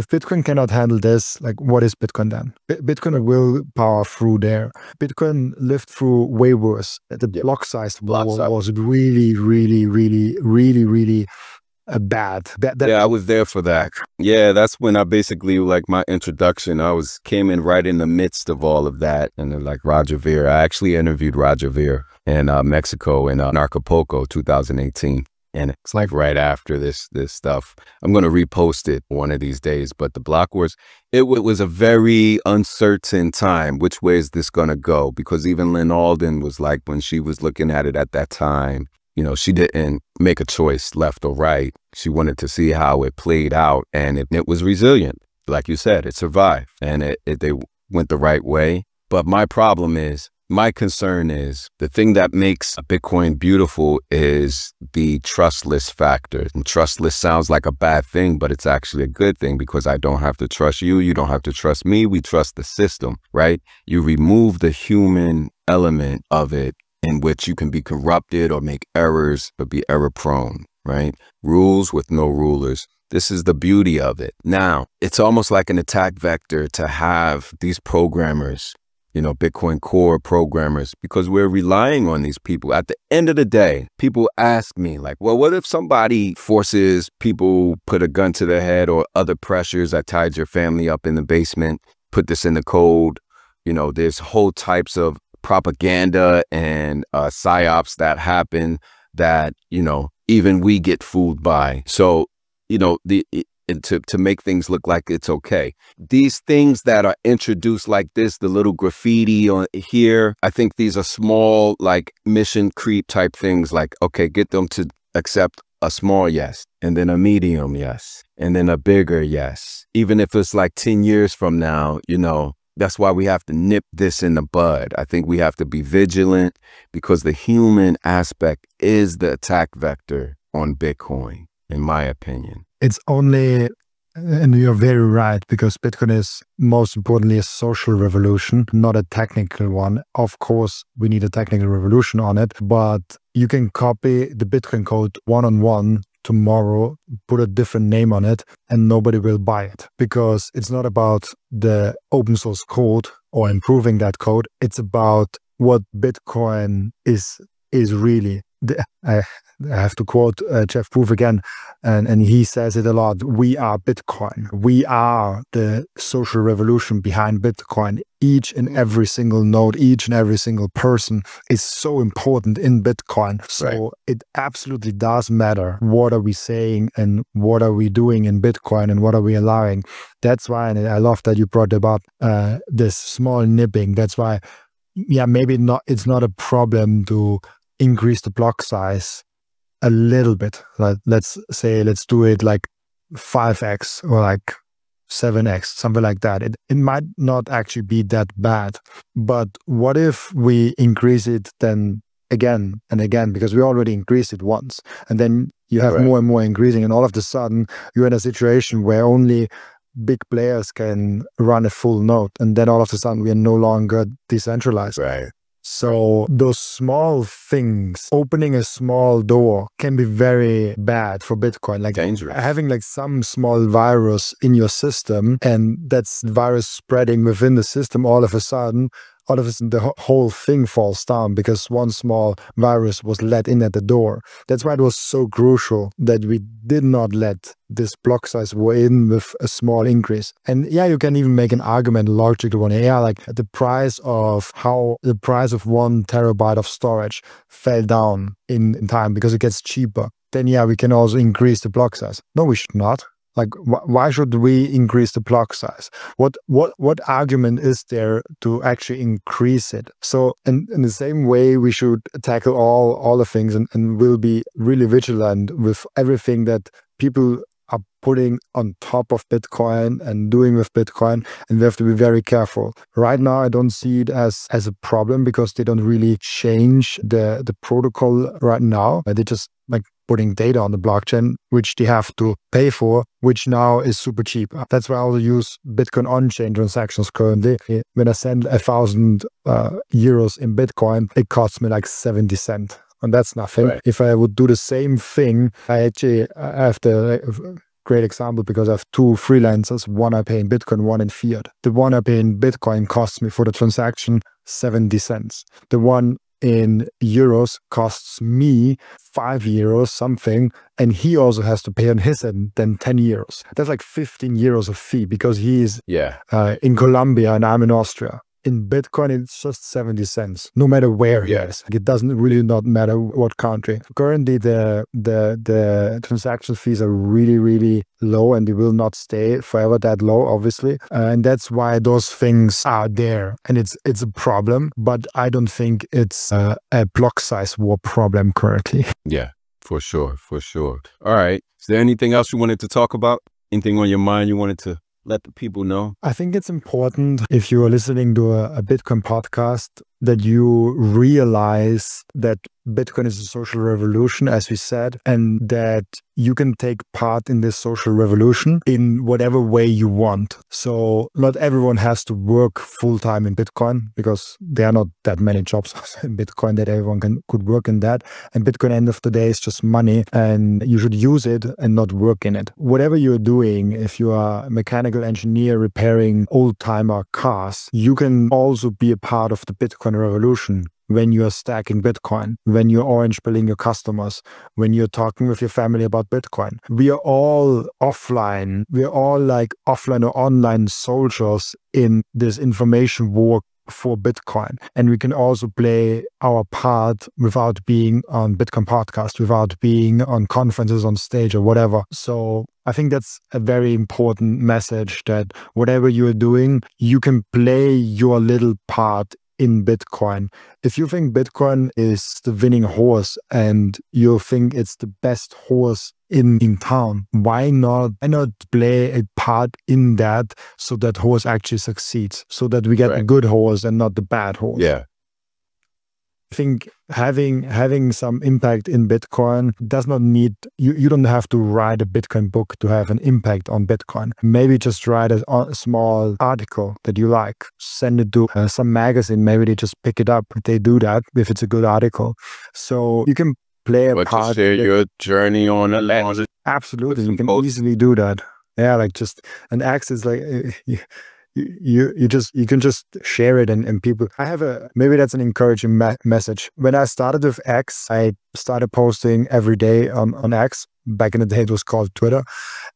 Bitcoin cannot handle this, like, what is Bitcoin then? Bitcoin will power through there. Bitcoin lived through way worse. The block size was really, really, really, really, really bad. Yeah, I was there for that. Yeah, that's when I basically, like, my introduction, came in right in the midst of all of that. And then, like, Roger Ver, I actually interviewed Roger Ver in Mexico in Acapulco, 2018. And it's like right after this stuff. I'm going to repost it one of these days. But the block wars, it was a very uncertain time. Which way is this going to go? Because even Lynn Alden was like, when she was looking at it at that time, you know, she didn't make a choice left or right. She wanted to see how it played out, and it was resilient. Like you said, it survived, and they went the right way. But my concern is the thing that makes a Bitcoin beautiful is the trustless factor. And trustless sounds like a bad thing, but it's actually a good thing, because I don't have to trust you. You don't have to trust me. We trust the system, right? You remove the human element of it, in which you can be corrupted or make errors or be error prone, right? Rules with no rulers. This is the beauty of it. Now, it's almost like an attack vector to have these programmers, you know, Bitcoin core programmers, because we're relying on these people. At the end of the day, people ask me like, well, what if somebody forces people, put a gun to their head, or other pressures that tied your family up in the basement, put this in the code? You know, there's whole types of propaganda and psyops that happen that, you know, even we get fooled by. So, you know, to make things look like it's okay. These things that are introduced like this, the little graffiti on here, I think these are small, like mission creep type things. Like, okay, get them to accept a small yes, and then a medium yes, and then a bigger yes. Even if it's like 10 years from now, you know, that's why we have to nip this in the bud. I think we have to be vigilant, because the human aspect is the attack vector on Bitcoin, in my opinion. It's only, and you're very right, because Bitcoin is most importantly a social revolution, not a technical one. Of course, we need a technical revolution on it, but you can copy the Bitcoin code one-on-one tomorrow, put a different name on it, and nobody will buy it, because it's not about the open source code or improving that code. It's about what Bitcoin is really. I have to quote Jeff Proof again, and he says it a lot. We are Bitcoin. We are the social revolution behind Bitcoin. Each and every single node, each and every single person is so important in Bitcoin. So Right. it absolutely does matter what are we saying and what are we doing in Bitcoin and what are we allowing. That's why, and I love that you brought about this small nipping. That's why, yeah, maybe not. It's not a problem to increase the block size a little bit. Like, let's do it like 5x or like 7x, something like that. It might not actually be that bad. But what if we increase it then again and again, because we already increased it once, and then you have Right. more and more increasing, and all of a sudden you're in a situation where only big players can run a full node, and then all of a sudden we are no longer decentralized. Right. So those small things, opening a small door, can be very bad for Bitcoin. Like Dangerous. having like some small virus in your system, and that's virus spreading within the system, all of a sudden the whole thing falls down, because one small virus was let in at the door. That's why it was so crucial that we did not let this block size go in with a small increase. And yeah, you can even make an argument, logical one. Yeah, like the price of 1 terabyte of storage fell down in time because it gets cheaper. Then yeah, we can also increase the block size. No, we should not. Like, why should we increase the block size? What argument is there to actually increase it? So in the same way, we should tackle all the things, and we'll be really vigilant with everything that people are putting on top of Bitcoin and doing with Bitcoin, and we have to be very careful. Right now, I don't see it as a problem, because they don't really change the protocol right now. They just like putting data on the blockchain, which they have to pay for, which now is super cheap. That's why I also use Bitcoin on-chain transactions currently. When I send 1,000 euros in Bitcoin, it costs me like 70 cents. And that's nothing. Right. If I would do the same thing, I have the great example, because I have 2 freelancers. One I pay in Bitcoin, one in fiat. The one I pay in Bitcoin costs me for the transaction 70 cents. The one in euros costs me 5 euros something, and he also has to pay on his end then 10 euros. That's like 15 euros of fee, because he is Yeah. in Colombia and I'm in Austria. in Bitcoin, it's just 70 cents, no matter where it is. Like, it doesn't really not matter what country. Currently, the transaction fees are really, really low, and they will not stay forever that low, obviously. And that's why those things are there. And it's a problem, but I don't think it's a block size war problem currently. Yeah, for sure, for sure. All right. Is there anything else you wanted to talk about? Anything on your mind you wanted to let the people know? I think it's important, if you are listening to a Bitcoin podcast, that you realize that Bitcoin is a social revolution, as we said, and that you can take part in this social revolution in whatever way you want. So not everyone has to work full-time in Bitcoin, because there are not that many jobs in Bitcoin that everyone could work in that. And Bitcoin, end of the day, is just money, and you should use it and not work in it. Whatever you're doing, if you are a mechanical engineer repairing old-timer cars, you can also be a part of the Bitcoin revolution. When you are stacking Bitcoin, when you're orange billing your customers, when you're talking with your family about Bitcoin. We are all offline. We are all like offline or online soldiers in this information war for Bitcoin. And we can also play our part without being on Bitcoin podcast, without being on conferences on stage or whatever. So I think that's a very important message, that whatever you're doing, you can play your little part in Bitcoin. If you think Bitcoin is the winning horse and you think it's the best horse in town, why not play a part in that, so that horse actually succeeds, so that we get a good horse and not the bad horse? Yeah. I think having some impact in Bitcoin does not need, you don't have to write a Bitcoin book to have an impact on Bitcoin. Maybe just write a small article that you like, send it to some magazine, maybe they just pick it up. They do that if it's a good article. So you can play a part. Share your journey on a land. Absolutely, you can easily do that. Yeah, like just an X is like you can just share it, and people. I have maybe that's an encouraging message. When I started with X, I started posting every day on X. Back in the day, it was called Twitter,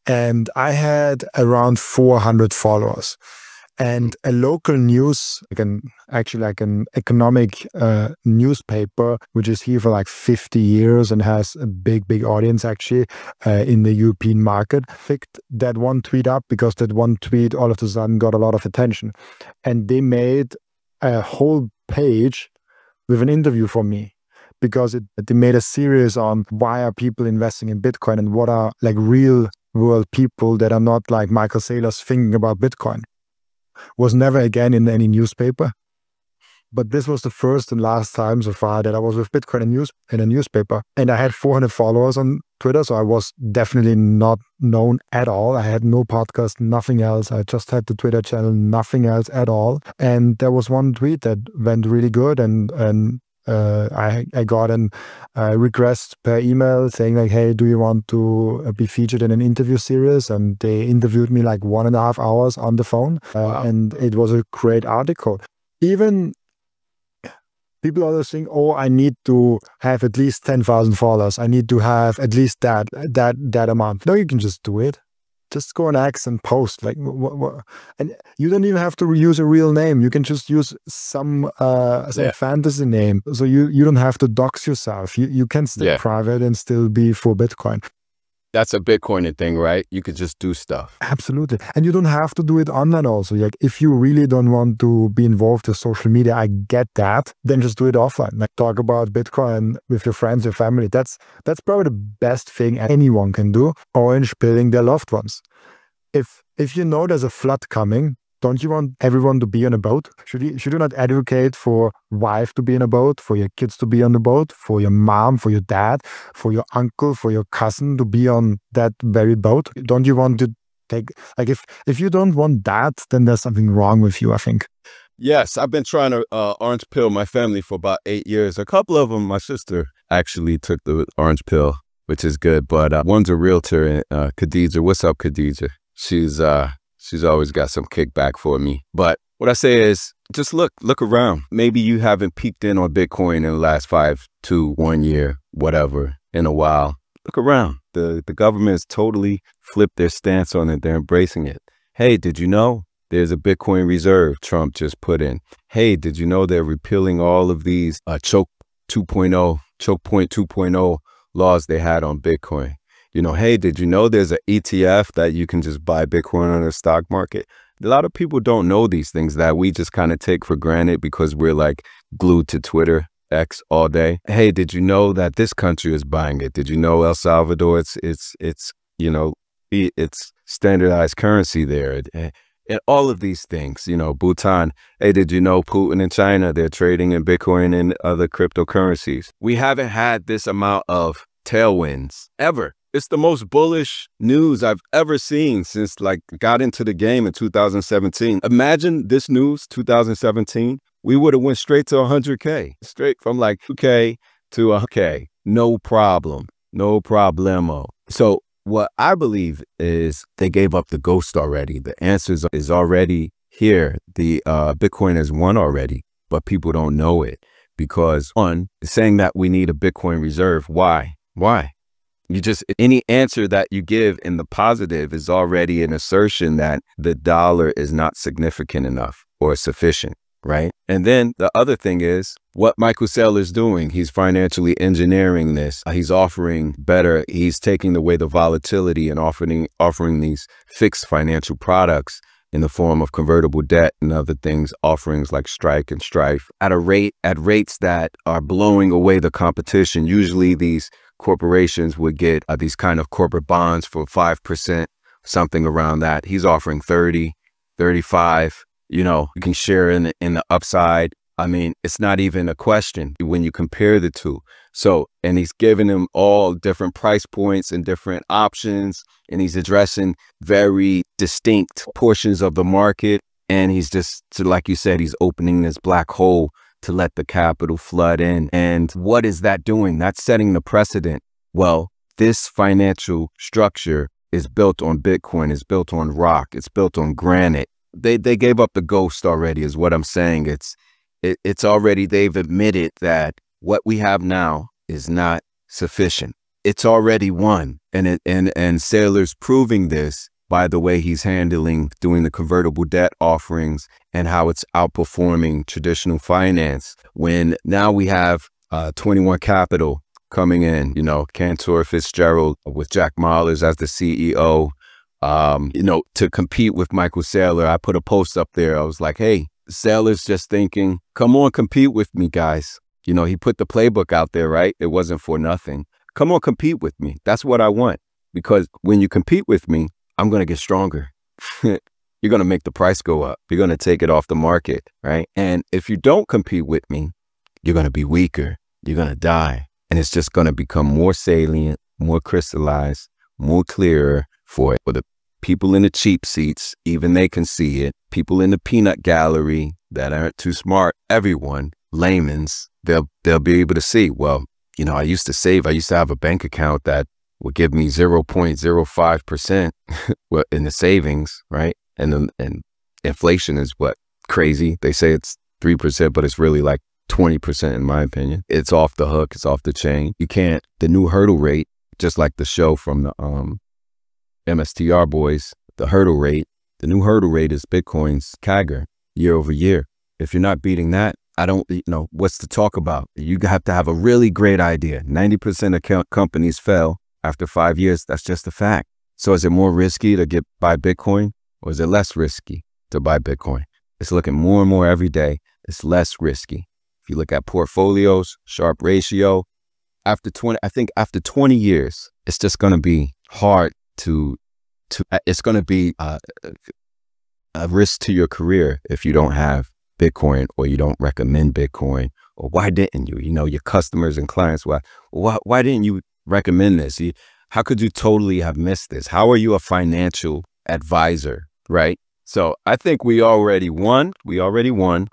and I had around 400 followers. And a local news, like an economic newspaper, which is here for like 50 years and has a big audience actually in the European market, picked that one tweet up because that one tweet all of a sudden got a lot of attention. And they made a whole page with an interview from me, because they made a series on why are people investing in Bitcoin and what are like real world people that are not like Michael Saylor's thinking about Bitcoin. Was never again in any newspaper, but this was the first and last time so far that I was with Bitcoin in a newspaper. And I had 400 followers on Twitter, so I was definitely not known at all. I had no podcast, nothing else. I just had the Twitter channel, nothing else at all. And there was one tweet that went really good, and I got a request per email saying like, hey, do you want to be featured in an interview series? And they interviewed me like 1.5 hours on the phone. Wow. And it was a great article. Even people always think, oh, I need to have at least 10,000 followers. I need to have at least that amount. No, you can just do it. Just go on X and post, like, and you don't even have to use a real name. You can just use some fantasy name. So you don't have to dox yourself. You can stay private and still be for Bitcoin. That's a Bitcoiner thing, right? You could just do stuff. Absolutely. And you don't have to do it online also. Like, if you really don't want to be involved with social media, I get that. Then just do it offline. Like, talk about Bitcoin with your friends, your family. That's probably the best thing anyone can do. Orange pilling their loved ones. If you know there's a flood coming, don't you want everyone to be on a boat? Should you not advocate for wife to be in a boat, for your kids to be on the boat, for your mom, for your dad, for your uncle, for your cousin to be on that very boat? Don't you want to take, like, if you don't want that, then there's something wrong with you, I think. Yes, I've been trying to orange pill my family for about 8 years. A couple of them, my sister actually took the orange pill, which is good. But one's a realtor, Khadija. What's up, Khadija? She's always got some kickback for me. But what I say is, just look around. Maybe you haven't peeked in on Bitcoin in the last 5 to 1 year, whatever, in a while. Look around. The government has totally flipped their stance on it. They're embracing it. Hey, did you know There's a Bitcoin reserve Trump just put in. Hey, did you know they're repealing all of these choke point 2.0 laws they had on Bitcoin? You know, hey, did you know there's an ETF that you can just buy Bitcoin on the stock market? A lot of people don't know these things that we just kind of take for granted because we're like glued to Twitter, X all day. Hey, did you know that this country is buying it? Did you know El Salvador, it's you know, it's standardized currency there. And all of these things, you know, Bhutan. Hey, did you know Putin and China, they're trading in Bitcoin and other cryptocurrencies? We haven't had this amount of tailwinds ever. It's the most bullish news I've ever seen since like got into the game in 2017. Imagine this news, 2017, we would have went straight to 100K, straight from like 2K to 100K. No problem, no problemo. So what I believe is they gave up the ghost already. The answer is already here. The Bitcoin has won already, but people don't know it because one, saying that we need a Bitcoin reserve. Why? You just, any answer that you give in the positive is already an assertion that the dollar is not significant enough or sufficient, right? And then the other thing is what Michael Saylor is doing. He's financially engineering this. He's offering better. He's taking away the volatility and offering these fixed financial products in the form of convertible debt and other things, offerings like Strike and Strife at rates that are blowing away the competition. Usually these corporations would get these kind of corporate bonds for 5%, something around that. He's offering 30, 35, you know, you can share in the upside. I mean, it's not even a question when you compare the two. So, and he's giving them all different price points and different options, and he's addressing very distinct portions of the market. And he's just, so like you said, he's opening this black hole to let the capital flood in. And what is that doing? That's setting the precedent. Well, this financial structure is built on Bitcoin, is built on rock, it's built on granite. They gave up the ghost already is what I'm saying. It's already, they've admitted that what we have now is not sufficient. It's already won. And Saylor's proving this by the way he's doing the convertible debt offerings and how it's outperforming traditional finance. When now we have 21 Capital coming in, you know, Cantor Fitzgerald with Jack Mallers as the CEO, you know, to compete with Michael Saylor. I put a post up there. I was like, hey, Saylor's just thinking, come on, compete with me, guys. You know, he put the playbook out there, right? It wasn't for nothing. Come on, compete with me. That's what I want. Because when you compete with me, I'm going to get stronger. You're going to make the price go up. You're going to take it off the market, right? And if you don't compete with me, you're going to be weaker. You're going to die. And it's just going to become more salient, more crystallized, more clearer for the people in the cheap seats. Even they can see it. People in the peanut gallery that aren't too smart, everyone, layman's, they'll be able to see, well, you know, I used to save. I used to have a bank account that would give me 0.05% in the savings, right? And inflation is what? Crazy. They say it's 3%, but it's really like 20% in my opinion. It's off the hook. It's off the chain. You can't, the new hurdle rate, just like the show from the MSTR boys, the new hurdle rate is Bitcoin's CAGR year over year. If you're not beating that, I don't, you know, what's to talk about? You have to have a really great idea. 90% of companies fail after 5 years. That's just a fact. So is it more risky to buy Bitcoin, or is it less risky to buy Bitcoin? It's looking more and more every day. It's less risky. If you look at portfolios, Sharpe ratio, after 20 years, it's just going to be hard it's going to be a risk to your career if you don't have Bitcoin or you don't recommend Bitcoin. Or why didn't you? You know, your customers and clients, why didn't you recommend this? How could you totally have missed this? How are you a financial advisor, right? So I think we already won.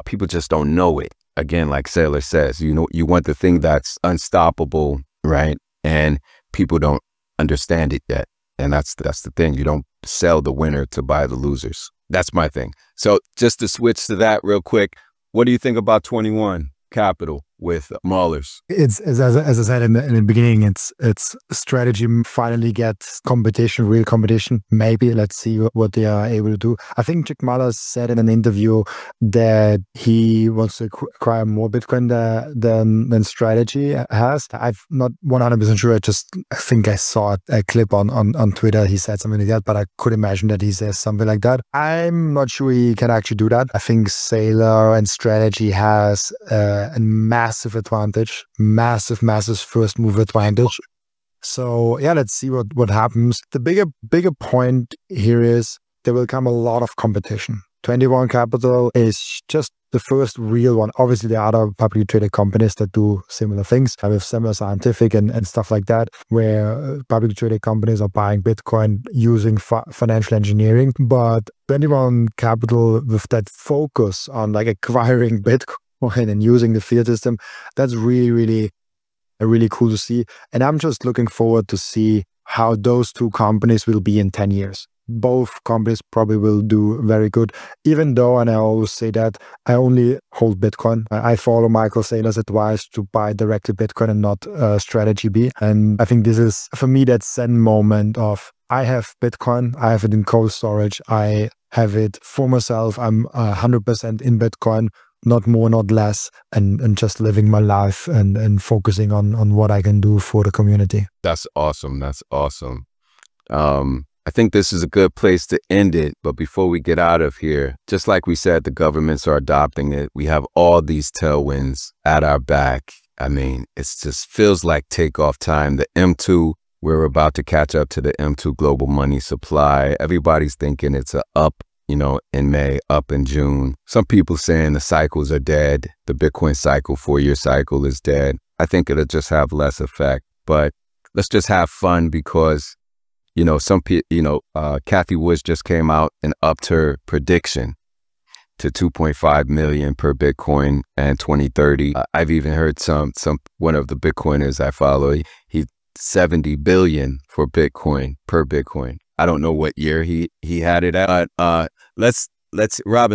People just don't know it. Again, like Saylor says, you know, you want the thing that's unstoppable, right? And people don't understand it yet. And that's the thing. You don't sell the winner to buy the losers. That's my thing. So just to switch to that real quick, what do you think about 21 Capital? with maulers. It's as I said in the beginning, it's strategy finally gets competition, real competition. Maybe let's see what they are able to do. I think Jack Mallers said in an interview that he wants to acquire more Bitcoin than strategy has. I'm not 100% sure. I think I saw a clip on Twitter. He said something like that, but I could imagine that he says something like that. I'm not sure he can actually do that. I think Saylor and strategy has a massive advantage, massive first move advantage. So yeah, let's see what happens. The bigger point here is there will come a lot of competition. 21 Capital is just the first real one. Obviously, there are other publicly traded companies that do similar things with similar scientific and stuff like that, where publicly traded companies are buying Bitcoin using financial engineering. But 21 Capital, with that focus on like acquiring Bitcoin and using the fiat system, that's really cool to see. And I'm just looking forward to see how those two companies will be in 10 years. Both companies probably will do very good, even though, and I always say that, I only hold Bitcoin. I follow Michael Saylor's advice to buy directly Bitcoin and not Strategy B. And I think this is, for me, that Zen moment of, I have Bitcoin, I have it in cold storage, I have it for myself, I'm 100% in Bitcoin, not more, not less, and just living my life and focusing on what I can do for the community. That's awesome. That's awesome. I think this is a good place to end it. But before we get out of here, just like we said, the governments are adopting it. We have all these tailwinds at our back. I mean, it just feels like takeoff time. The M2, we're about to catch up to the M2 global money supply. Everybody's thinking it's a up, you know, in May, up in June. Some people saying the cycles are dead. The Bitcoin cycle, 4-year cycle is dead. I think it'll just have less effect. But let's just have fun because, you know, Kathy Woods just came out and upped her prediction to 2.5 million per Bitcoin and 2030. I've even heard one of the Bitcoiners I follow, he 70 billion for Bitcoin per Bitcoin. I don't know what year he had it at. Robin,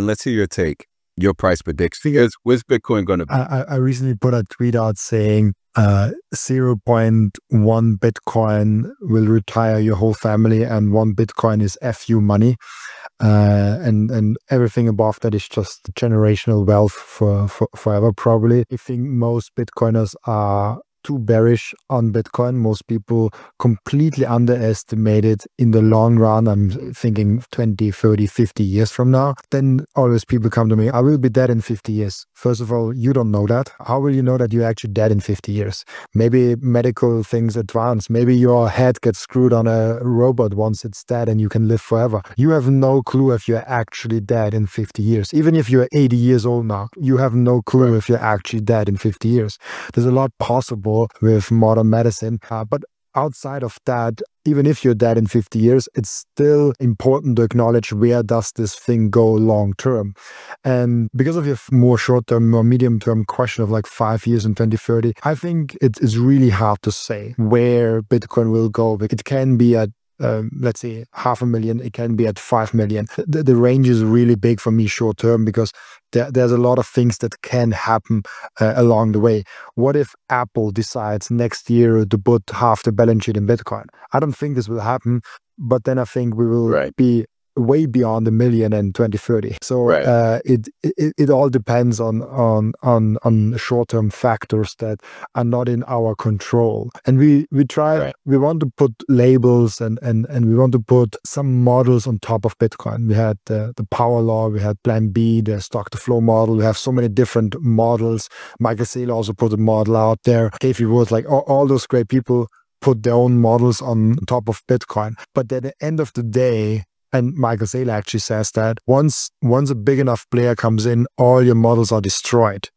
let's hear your take, your price prediction. Where's Bitcoin going to be? I recently put a tweet out saying 0.1 Bitcoin will retire your whole family, and 1 Bitcoin is FU money. And everything above that is just generational wealth for forever, probably. I think most Bitcoiners are too bearish on Bitcoin. Most people completely underestimate it in the long run. I'm thinking 20, 30, 50 years from now. Then always people come to me, I will be dead in 50 years. First of all, you don't know that. How will you know that you're actually dead in 50 years? Maybe medical things advance. Maybe your head gets screwed on a robot once it's dead and you can live forever. You have no clue if you're actually dead in 50 years. Even if you're 80 years old now, you have no clue if you're actually dead in 50 years. There's a lot possible with modern medicine, but outside of that, even if you're dead in 50 years, it's still important to acknowledge where does this thing go long term. And because of your more short term or medium term question of like 5 years in 2030, I think it is really hard to say where Bitcoin will go. It can be at let's say 500,000, it can be at 5 million. The range is really big for me short term because there's a lot of things that can happen along the way. What if Apple decides next year to put half the balance sheet in Bitcoin? I don't think this will happen, but then I think we will be way beyond 1 million in 2030. So it all depends on short-term factors that are not in our control. And we want to put labels and we want to put some models on top of Bitcoin. We had the power law, we had plan B, the stock to flow model. We have so many different models. Michael Saylor also put a model out there. Kathy Woods, like all those great people put their own models on top of Bitcoin. But at the end of the day, and Michael Saylor actually says that once a big enough player comes in, all your models are destroyed.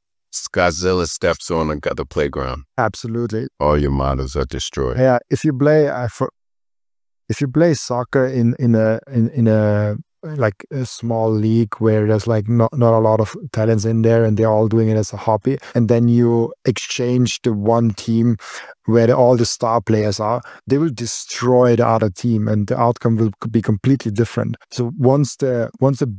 Godzilla steps on the playground. Absolutely. All your models are destroyed. Yeah, if you play soccer in a like a small league where there's like not a lot of talents in there and they're all doing it as a hobby, and then you exchange the one team where all the star players are, they will destroy the other team and the outcome will be completely different. So once the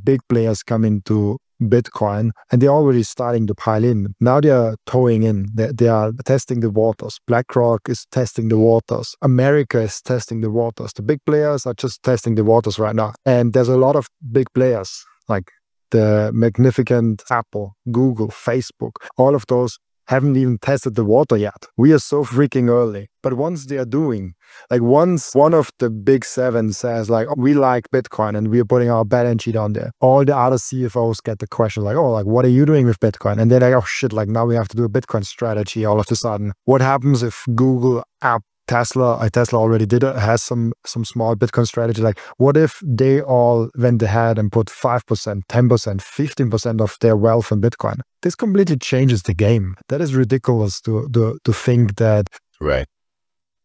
big players come into Bitcoin, and they're already starting to pile in. Now they are towing in. They are testing the waters. BlackRock is testing the waters. America is testing the waters. The big players are just testing the waters right now. And there's a lot of big players like the magnificent Apple, Google, Facebook, all of those haven't even tested the water yet. We are so freaking early. But once they are doing, like once one of the big seven says like, oh, we like Bitcoin and we are putting our balance sheet on there, all the other CFOs get the question like, oh, like, what are you doing with Bitcoin? And they're like, oh shit, like now we have to do a Bitcoin strategy all of a sudden. What happens if Google, Apple, Tesla already did it, has some small Bitcoin strategy. Like, what if they all went ahead and put 5%, 10%, 15% of their wealth in Bitcoin? This completely changes the game. That is ridiculous to think that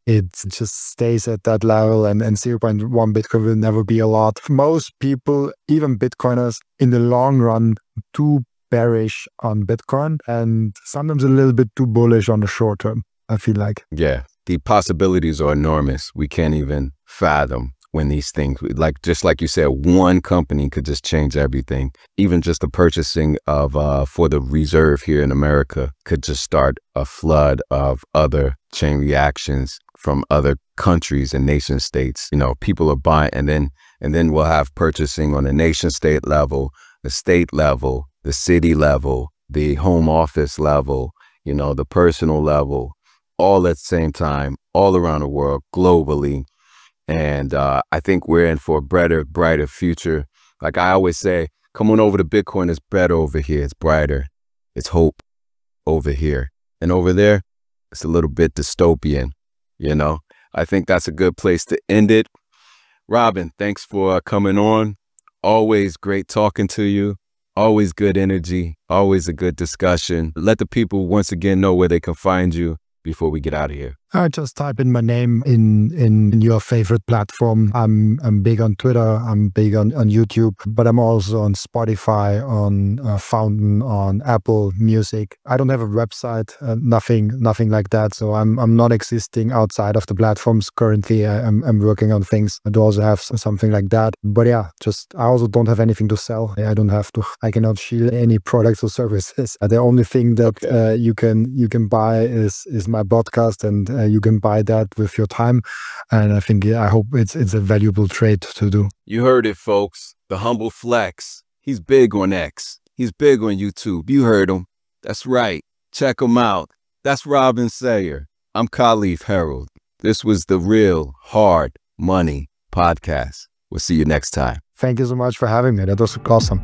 it just stays at that level and 0.1 Bitcoin will never be a lot. Most people, even Bitcoiners, in the long run, too bearish on Bitcoin and sometimes a little bit too bullish on the short term, I feel like. Yeah. The possibilities are enormous. We can't even fathom when these things, like just like you said, one company could just change everything. Even just the purchasing of for the reserve here in America could just start a flood of other chain reactions from other countries and nation states. You know, people are buying, and then we'll have purchasing on a nation state level, the state level, the city level, the home office level, you know, the personal level, all at the same time, all around the world, globally. And I think we're in for a brighter future. Like I always say, come on over to Bitcoin. It's better over here. It's brighter. It's hope over here. And over there, it's a little bit dystopian, you know. I think that's a good place to end it. Robin, thanks for coming on. Always great talking to you. Always good energy. Always a good discussion. Let the people once again know where they can find you before we get out of here. Just type in my name in your favorite platform. I'm big on Twitter. I'm big on YouTube, but I'm also on Spotify, on Fountain, on Apple Music. I don't have a website, nothing like that. So I'm not existing outside of the platforms currently. I'm working on things. I do also have something like that. But yeah, I also don't have anything to sell. I cannot shield any products or services. The only thing that you can buy is my podcast, and you can buy that with your time. And I hope it's a valuable trade to do. You heard it, folks. The humble flex. He's big on X. He's big on YouTube. You heard him. That's right. Check him out. That's Robin Seyr. I'm Khalif Harold. This was the Real Hard Money Podcast. We'll see you next time. Thank you so much for having me. That was awesome.